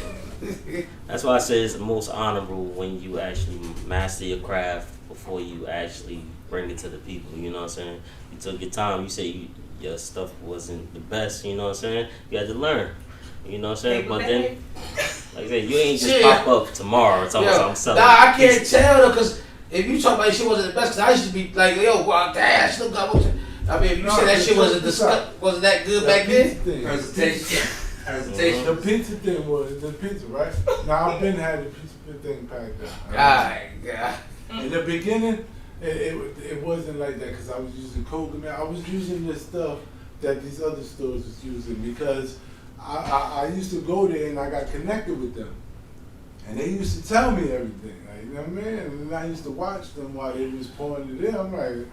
That's why I say it's the most honorable when you actually master your craft before you actually bring it to the people. You know what I'm saying? You took your time. You say your stuff wasn't the best. You know what I'm saying? You had to learn. You know what I'm saying? But then, like I said, you ain't just pop up tomorrow. It's almost I'm selling. Nah, I can't tell though, because if you talk about shit wasn't the best, because I used to be like, yo, wow, damn, still got what. I mean, if you said that shit wasn't that good back then. Presentation. The pizza thing was the pizza, right? Now I've been had the pizza thing packed up. God. In the beginning, it wasn't like that because I was using coconut. I was using the stuff that these other stores was using because I used to go there and I got connected with them, and they used to tell me everything. Like, you know what I mean? And I used to watch them while they was pouring it in. I'm like,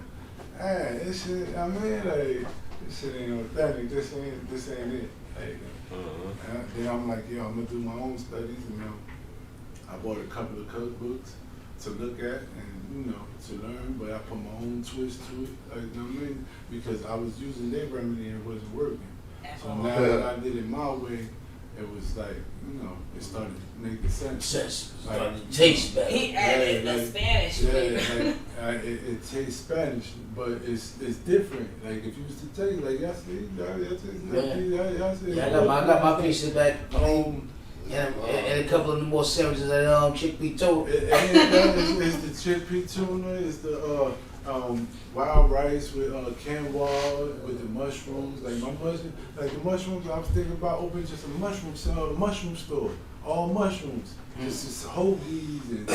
hey, this shit. I mean, like, this shit ain't authentic. This ain't it. Like, then I'm like, yo, I'm gonna do my own studies, and I bought a couple of cookbooks. to look at and to learn, but I put my own twist to it. Like, you know what I mean? Because I was using their remedy and it wasn't working. So now that I did it my way, it was like, it started making sense. Like, it tastes better. He added the Spanish. It tastes Spanish, but it's different. Like if you was to tell you, like I got my pieces back. And a couple of the more sandwiches that chickpea tuna. It's the chickpea tuna. It's the wild rice with quinoa with the mushrooms. Like the mushrooms. I was thinking about opening just a mushroom store, all mushrooms, just hoagies and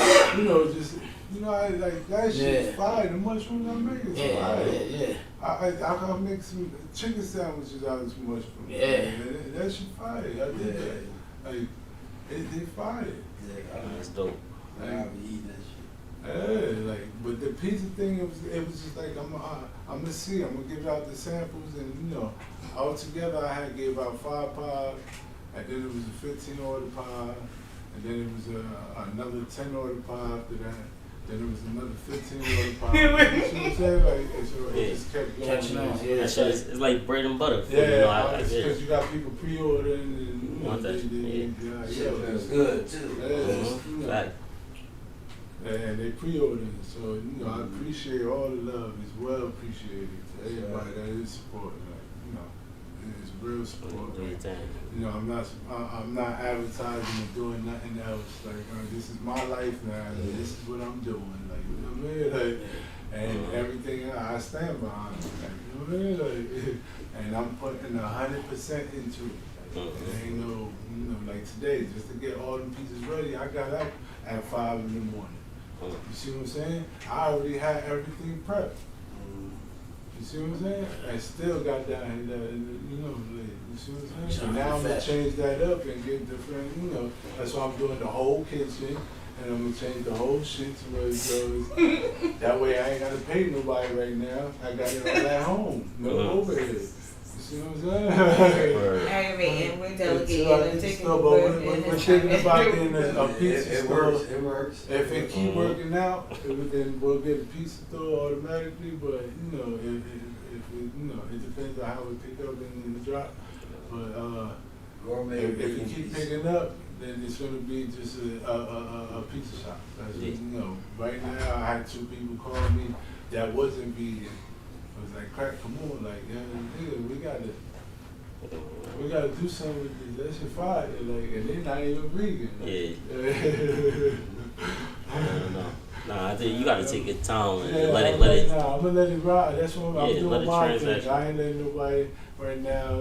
that shit's fire. The mushrooms I make is fire. I can make some chicken sandwiches out of some mushrooms. That shit fire. I did that. Like, they fire. That's dope. I'll be eating that shit. Yeah, but the pizza thing, it was just like I'm gonna see, I'm gonna give out the samples, and all together I had gave out 5 pies, and then it was a 15 order pie, and then it was another 10 order pie after that. Then it was another 15 order pie. You know what I'm saying? Like, it just kept going. Catching on. It's like bread and butter. Because you got people pre-ordering and That's good too. And they pre-ordering, so I appreciate all the love. It's well appreciated to everybody that is supporting. It's real support. I'm not advertising or doing nothing else. Like this is my life now. And this is what I'm doing. Like you know what I mean? And everything I stand behind. Like, you know what I mean? And I'm putting 100% into it. There ain't no, like today, just to get all the pieces ready, I got up at 5 in the morning. You see what I'm saying? I already had everything prepped. You see what I'm saying? I still got down here, you see what I'm saying? So now I'm going to change that up and get different, that's why I'm doing the whole kitchen, and I'm going to change the whole shit to where it goes. That way I ain't got to pay nobody right now. I got it all at home. No overhead. You know what I'm saying? Aggravating, we're delegating, and taking we're thinking about getting a pizza store. It works. If it keep working out, then we'll get a pizza store automatically. But it depends on how we pick up in the drop. But if you keep picking up, then it's gonna be just a pizza shop. That's right now I had 2 people call me that wasn't vegan. I was like, crack, come on, like, nigga, we gotta do something with this. That shit fire, like, and they're not even vegan. I don't know. Nah, I think you gotta take your time and let it. Nah, I'm gonna let it ride. That's what I'm doing my thing. I ain't letting nobody right now,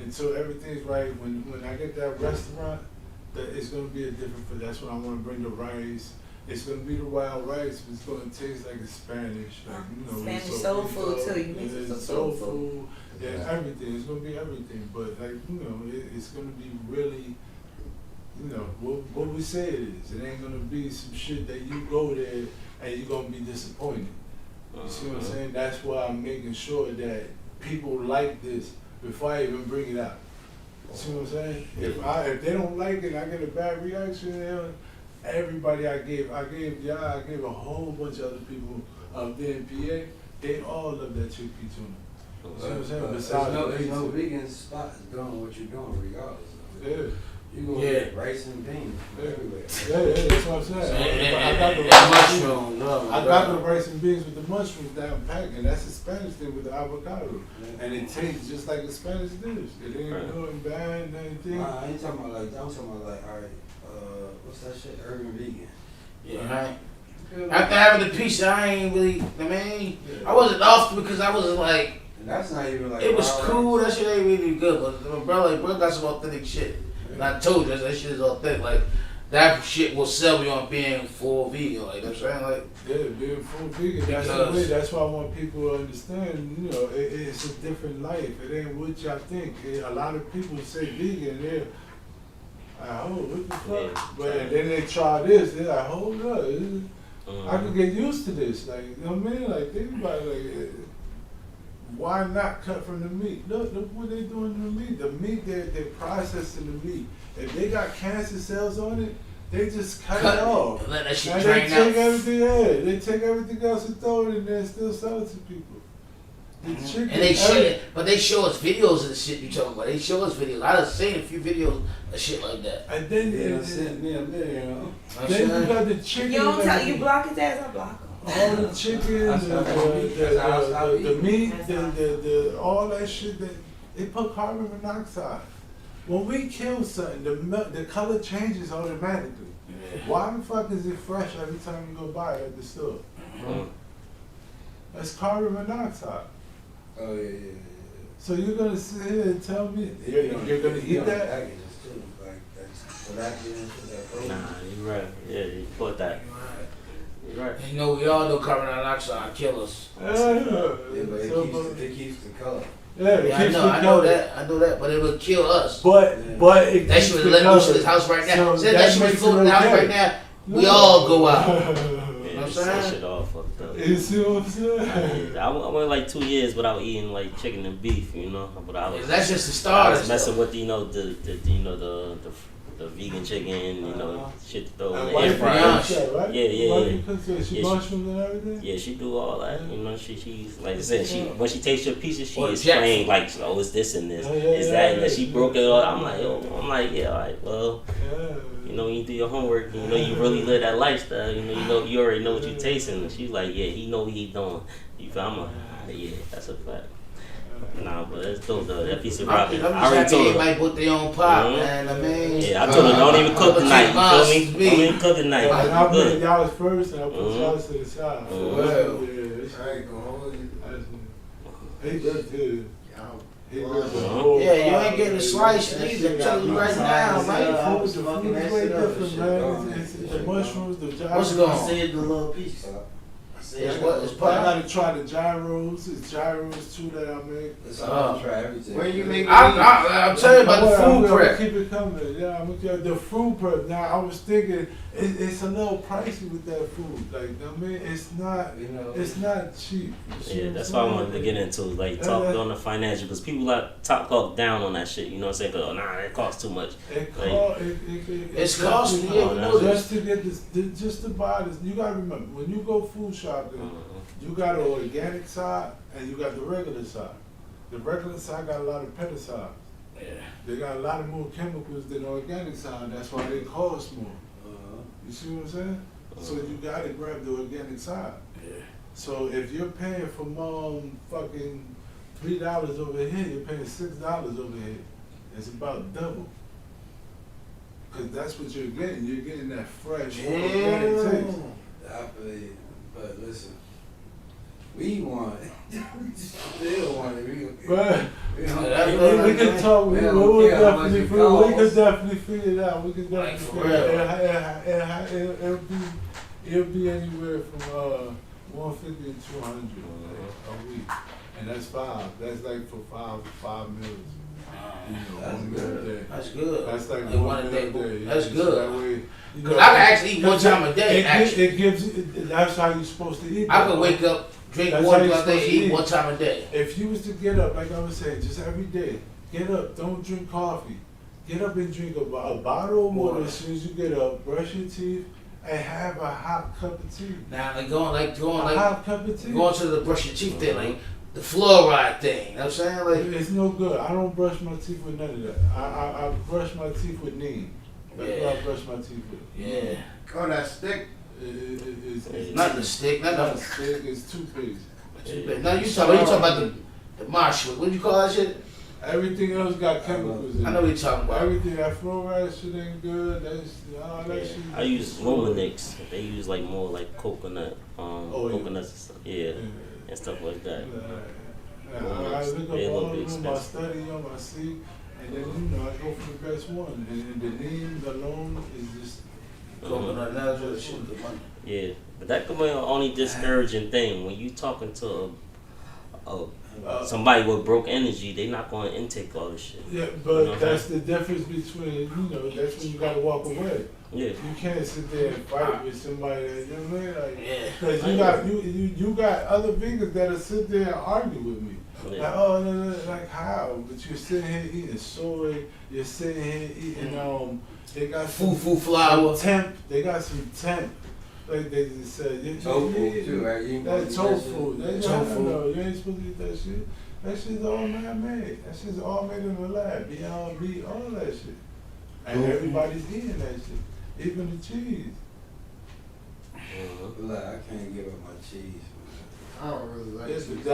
until everything's right. When I get that restaurant, it's gonna be a different. That's when I want to bring the rice. It's gonna be the wild rice, but it's gonna taste like it's Spanish, Spanish soul food too. You mix it with soul food. Everything. It's gonna be everything, but it's gonna be really, what we say it is. It ain't gonna be some shit that you go there and you're gonna be disappointed. You see what I'm saying? That's why I'm making sure that people like this before I even bring it out. You see what I'm saying? If they don't like it, I get a bad reaction. Everybody I gave a whole bunch of other people up there in PA, they all love that chickpea tuna. You see what I'm saying? Besides there's no vegan spots doing what you're doing regardless. You gonna get rice and beans everywhere. That's what I'm saying. I got the rice and beans with the mushrooms down packed, and that's the Spanish thing with the avocado. And it tastes just like a Spanish dish. It ain't doing bad, anything. I ain't talking about I'm talking about alright, what's that shit? Urban vegan. Yeah, right. After having the pizza, I ain't really, I wasn't off because I wasn't like, and that's not even like, it was cool, that shit ain't really good, but bro got some authentic shit. And I told you that shit is authentic. Like that shit will sell you on being full vegan. Like I'm saying, like being full vegan. That's the way. That's why I want people to understand. It's a different life. It ain't what y'all think. A lot of people say vegan. They're what the fuck? But then they try this. They're like, hold up. I can get used to this. Like you know what I mean? Like think about it. Why not cut from the meat? Look what they doing to the meat. The meat, they're processing the meat. If they got cancer cells on it, they just cut it off. Let that shit And drain they take out. everything, they take everything else and throw it in there and still sell it to people. The chicken, And they show it, but they show us videos of the shit you talking about. They show us videos. I done seen a few videos of shit like that. And then, They done sent me a million, then you got the chicken. You don't and tell everything. you block his ass, I block him. All the chicken, the meat, the all that shit that they put carbon monoxide. When we kill something, the color changes automatically. Why the fuck is it fresh every time you go buy it at the store? That's carbon monoxide. Oh yeah. So you're gonna sit here and tell me you're gonna eat that? Packages too, like that's tilapia and that protein. Nah, you right. Yeah, you put that. You right. You know, we all know carbon monoxide kill us. Yeah, but it keeps the color. Yeah, Yeah, I know that, but it would kill us. But it That shit keeps would the let loose in color. this house right now. So Say that that shit was makes floating in it the house okay. right now. We all go out. Yeah, know what I'm that saying? shit all fucked up. You see what I'm saying? I went like 2 years without eating like chicken and beef, you know. But I was That's just the I starters. was messing with the vegan chicken, you know, shit to throw in the Why air you fryer. cook that, right? Yeah, yeah, Why yeah. you cook that? She Yeah, she- mushrooms and everything? Yeah, she do all that. You know, she's like I said, when she takes your pieces, she Or the explain like, oh, it's this and this, Yeah, yeah, it's that, and then yeah, she yeah. broke it all. I'm like, yeah, all right, well, Yeah. you know, you do your homework, you know, you really live that lifestyle, you know, you already know what you're tasting. And she's like, yeah, he know what he doing. You feel? I'm like, yeah, that's a fact. Nah, but that's dope though. That piece of rock. I'm I just already happy told they her. might put their own pot, Mhm. man. I mean, Yeah, I told her don't even cook tonight. You feel me? Don't even cook tonight. And I You put good? y'all first and I put y'all to the side. Mhm. Well, Yeah, I ain't gonna hold you. he good too. He good. Mhm. yeah, you ain't getting a slice neither. I'm telling you right now, man. I was The fucking food that is way shit up. different, man. It's the mushrooms, the gyros. What's going on? Saved the little piece. It's what? It's I pot. gotta try the gyros. It's gyros too that I make. It's all try everything. Where you make I'm telling you about the I'm food gonna prep. keep it coming. Yeah, I'm gonna the food prep. Now I was thinking it's a little pricey with that food. Like I mean, it's not. You know, It's not cheap. You see Yeah, what that's I'm what I saying? wanted to get into, like talk on the financial, because people like talk down on that shit. You know what I'm saying? 'Cause, oh, nah, that costs too much. It's costly, definitely- yeah, you know this. Just to get this, just to buy this, you gotta remember when you go food shopping, you got an organic side and you got the regular side. The regular side got a lot of pesticides. Yeah. They got a lot of more chemicals than the organic side. That's why they cost more. You see what I'm saying? So you gotta grab the organic side. Yeah. So if you're paying for fucking $3 over here, you're paying $6 over here. It's about double. Cause that's what you're getting. You're getting that fresh organic taste. I believe, but listen, we want it. We still want it. But We don't Yeah, care. we can talk. We don't will care how much definitely it figure. We can costs. definitely figure it out. We can Like, definitely for figure it out. It'll be anywhere from 150 to 200 a week, and that's five. That's like for five meals. You know, That's one meal a day. That's good. That's like Like one one a meal day. a day. That's So good. that way, you Cause know, I can actually eat one time a day. Actually, It gives. That's how you're supposed to eat. I though. can wake up, drink That's water how you're throughout the day, supposed to eat eat. one time a day. If you was to get up, like I was saying, just every day, get up, don't drink coffee. Get up and drink a bottle of water as soon as you get up, brush your teeth, and have a hot cup of tea. Now, like A going hot cup of tea. going to the brush your teeth thing, like the fluoride thing. You know what I'm saying? Like, It's no good. I don't brush my teeth with none of that. I brush my teeth with neem. That's what I brush my teeth with. yeah, Oh, that stick. It's not the stick, not not the. stick. It's toothpaste. Now you talking about the marsh. What do you call that shit? Everything else got chemicals in it. I know what you're talking about. Everything, that fluoride shit ain't good. That's all that shit. I use Luminix. They use like more like coconut, Oh, yeah. coconuts and stuff, yeah, and stuff like that. I look up They a all little bit of them, I expensive. study them, I see, and then you know I go for the best one. And the neem alone is just Coconut natural shit. The money. Yeah, but that could be the only discouraging thing when you talking to somebody with broke energy. They not going to intake all this shit. yeah. You But know that's the difference between that's when you gotta walk away. Yeah, You can't sit there and fight with somebody that you know what I mean? Like, Yeah. cause you got other vegans that'll sit there and argue with me. Like, yeah. oh, no, like how? But you're sitting here eating soy. You're sitting here eating They got Fufu flour. temp. They got some temp. Like they just said, Tofu too, right? You ain't that supposed to eat tofu. that shit. Tofu. No, you ain't supposed to eat that shit. That shit's all man-made. That shit's all made in the lab. Beyond meat, all that shit. And everybody's eating that shit. Even the cheese. Look, I can't give up my cheese. I don't really like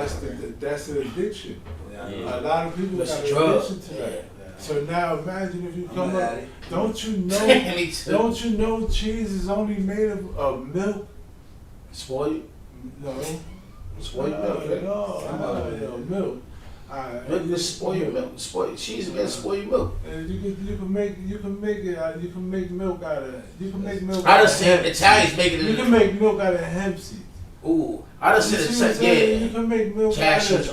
That's an addiction. Yeah. A lot of people That's got a an drug. addiction to that. So now imagine if you come I'm up. at it. Don't you Me too. Don't you know cheese is only made of milk? Spoil No. Spoil milk. No, milk. Milk is spoil your milk. Spoil cheese is spoil your milk. And you can make milk out of I just said Italians making You it. can make milk out of hemp seeds. Ooh, I just You see said what I'm saying? You yeah. can make milk Cashews,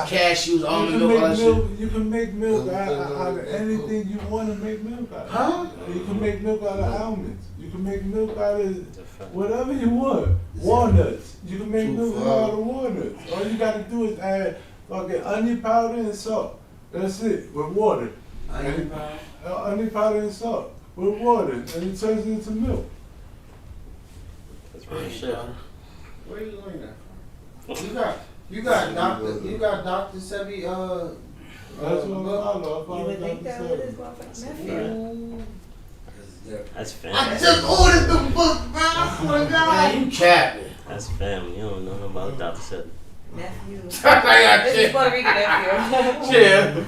cashews, almond milk, all that shit. You can make milk out of anything you want to make milk out of. Huh? You can make milk out of almonds. You can make milk out of whatever you want. Walnuts. You can make milk out of walnuts. All you got to do is add fucking onion powder and salt. That's it. With water. Onion powder and salt. With water. And it turns into milk. That's real shit. Where you learn that from? You got Dr. Sebi That's what I book. follow. You would think that with his motherfucking nephew. That's I family. just ordered the book, bro. I swear to Man, God. you capping. That's family. You don't know nothing about Dr. Sebi. Nephew. I got This is shit. Puerto Rican nephew. Yeah.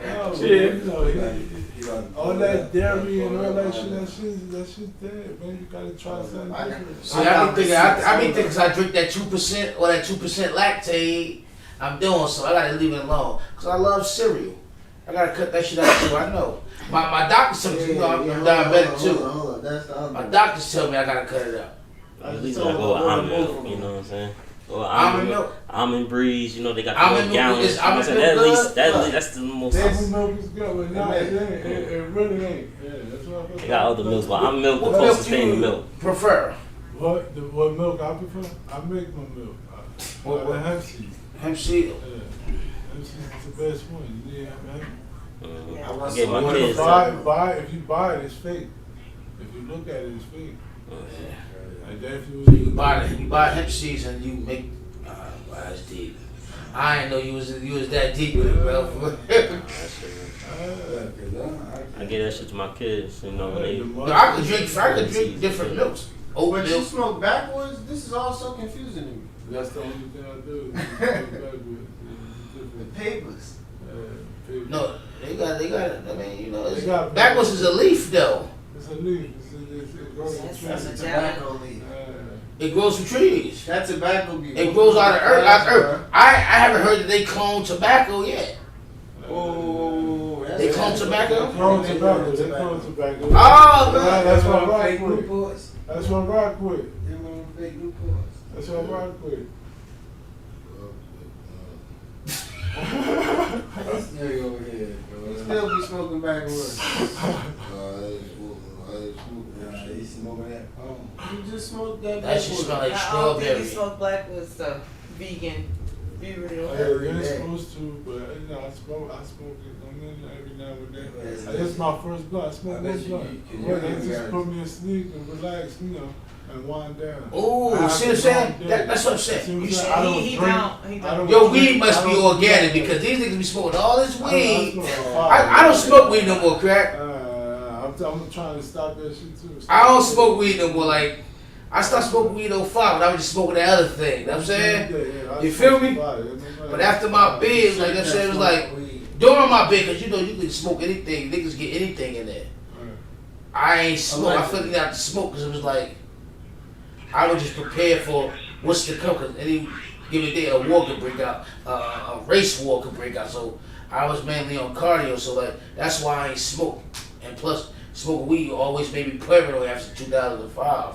Oh, Shit. you know, all that dairy and all that shit dead, man. You gotta try something different. See, I be thinking, 'cause I drink that 2% or that 2% lactate, I'm doing so. I gotta leave it alone. 'Cause I love cereal. I gotta cut that shit out too. I know. My doctor told me, you know, I'm diabetic too. Hold on. That's the other My one. doctors tell me I gotta cut it out. At least I go with almond milk. You know what I'm saying? Or Almond milk. Almond breeze. You know they got the Almond little milk gallons. is- You know what I'm almond saying? milk At least good? that's the most. Almond milk is good, but no, it ain't. It really ain't. Yeah, that's what They got other milks, but almond milk the What milk closest do thing to you milk. prefer? What milk I prefer? I make my milk. What- hemp seed. Hemp seed. Yeah. Hemp seed is the best one. You need hemp. I get my If kids. if you buy it, it's fake. If you look at it, it's fake. And then if You buy hemp seeds and you make. Wow, that's deep. I didn't know you was that deep with it, bro. I get that shit to my kids. You know when they. No, I could drink different milks. Oat But you milk. smoke backwards? This is all so confusing to me. That's the only thing I do. The papers. No, they got. I mean, you know, They got- backwards is a leaf though. It's a leaf. It grows in That's a trees. tobacco leaf. It grows from trees. That tobacco leaf. It grows out of earth. Out of earth. I haven't heard that they clone tobacco yet. Oh, that's They clone tobacco? Clone tobacco. They clone tobacco. Oh, man. That's what I rock fake with. reports. That's what I rock with. Them little fake reports. That's what I rock with. This nigga over here, bro. Still be smoking backwards. Nah, he smoking that palm. You just smoked that That shit smell like I don't think strawberry. you smoke blackwood stuff. Vegan. Be real. You're supposed to, but you know, I smoke it every now and then. It's my first blunt. I smoke I bet one you- blunt. you Well, really they just got put me asleep and relax, you know, and wind down. Ooh, I see what I'm have saying? to That's what I'm See saying. what You I'm should- I don't He drink. don't. He I don't Your drink. weed must I be don't organic drink. because these niggas be smoking all this I weed. smoke I don't smoke weed no more, crack. I'm trying to stop that shit too. I don't smoke weed no more. Like, I stopped smoking weed in 05 when I was just smoking that other thing. You know what I'm saying? Yeah, You feel me? But after my bid, like I'm saying, it was like, during my bid, because you know you can smoke anything, niggas get anything in there. I ain't smoke. I figured out to smoke because it was like, I was just prepared for what's to come. Because any given day, a war could break out, a race war could break out. So I was mainly on cardio. So like that's why I ain't smoke. And plus, smoking weed always made me paranoid after 2005.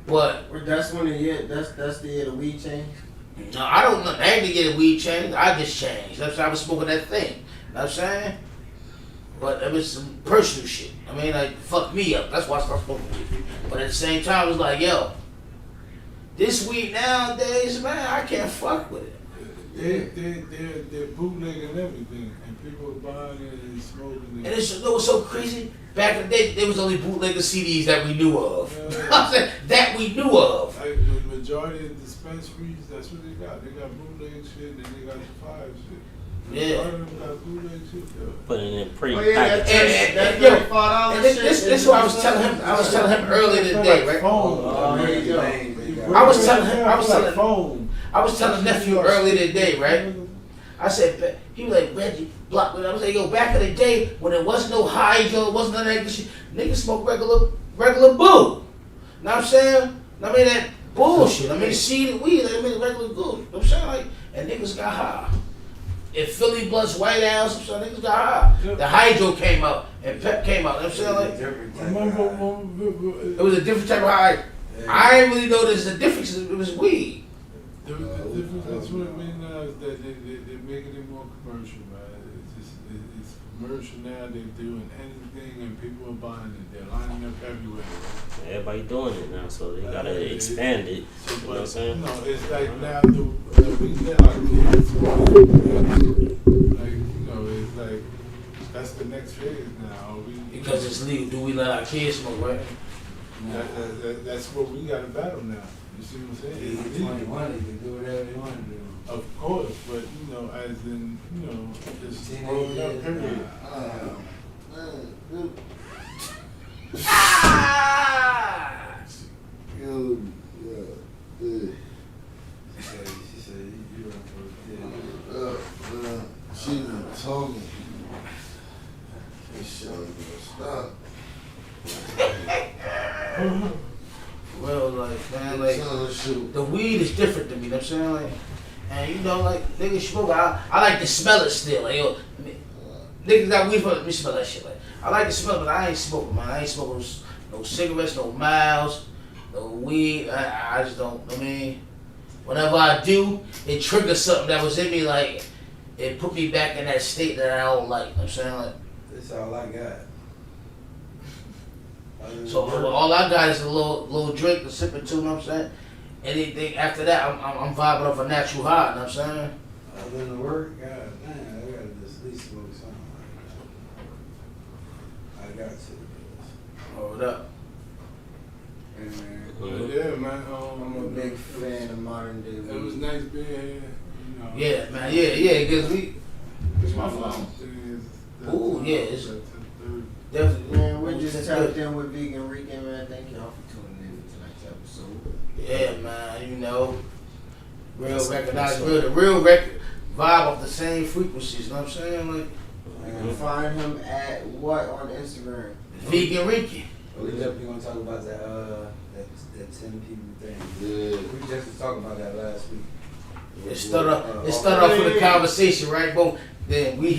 But That's when the year. That's the year the weed changed. no, I don't know. I had to get a weed change. I just changed. That's why I was smoking that thing. You know what I'm saying? But it was some personal shit. I mean, like, fuck me up. That's why I started smoking weed. But at the same time, it was like, yo, this weed nowadays, man, I can't fuck with it. They're bootlegging everything, and people were buying it and smoking it. And it was so crazy. Back in the day, there was only bootlegger CDs that we knew of. I'm saying that we knew of. Like the majority of dispensaries, that's what they got. They got bootleg shit, and they got the fire shit. Yeah. Majority of them got bootleg shit though. Putting it in Oh yeah, pre-packaged. that yo, $35 And shit. this is what I was telling him. I was telling him earlier today, right? Phone. There you go. I was telling him. Phone. I was telling nephew earlier today, right? I said, he was like, Reggie, block. I was like, yo, back in the day when there wasn't no hydro, it wasn't none of that shit, niggas smoke regular boo. Know what I'm saying? I mean that bullshit. I mean seed and weed. I mean regular good. You know what I'm saying? Like, and niggas got high. If Philly Bloods, White House, some niggas got high. The hydro came out and Pep came out. You know what I'm saying? Like, it was a different type of high. I didn't really know there's a difference. It was weed. The difference, that's what I mean now, is that they're making it more commercial, man. It's commercial now. They're doing anything, and people are buying it. They're lining up everywhere. Everybody doing it now, so they gotta expand it. So, You know what I'm saying? No, it's like now we let our kids smoke. Like, you know, it's like that's the next phase now. Because it's legal. Do we let our kids smoke, right? That's what we got to battle now. You see what I'm saying? It's legal. 21, they can do whatever they want to do. Of course, but you know, as in, you know, just growing up, period. She said, you were She told me. Stop. Well, like, man, like, the weed is different to me, you know what I'm saying? Like, and you know, like, niggas smoke, I like to smell it still. Like, yo, I mean, niggas got weed for me smell that shit. Like, I like to smell it, but I ain't smoking, man. I ain't smoking no cigarettes, no miles, no weed. I just don't, I mean, whenever I do, it triggers something that was in me, like, it put me back in that state that I don't like, you know what I'm saying? Like, That's all I got. so all I got is a little drink to sip it to, you know what I'm saying? Anything after that, I'm vibing off a natural high, you know what I'm saying? Other than the work, God damn, I gotta just at least smoke something like that. I got to. Hold up. Hey, man. But yeah, man. I'm a big fan of modern day weed. It was nice being here. You know. Yeah, man, yeah, because it's my phone. Ooh, yeah, it's definitely. Man, we're just tapped in with Vegan Rican, man. Thank y'all for tuning in to tonight's episode. Yeah, man, you know, the real record vibe off the same frequencies, you know what I'm saying? Like, And find him at what on Instagram? Vegan Rican. We definitely gonna talk about that 10 people thing. Yeah. We just was talking about that last week. It started off with a conversation, right? Boom. Then we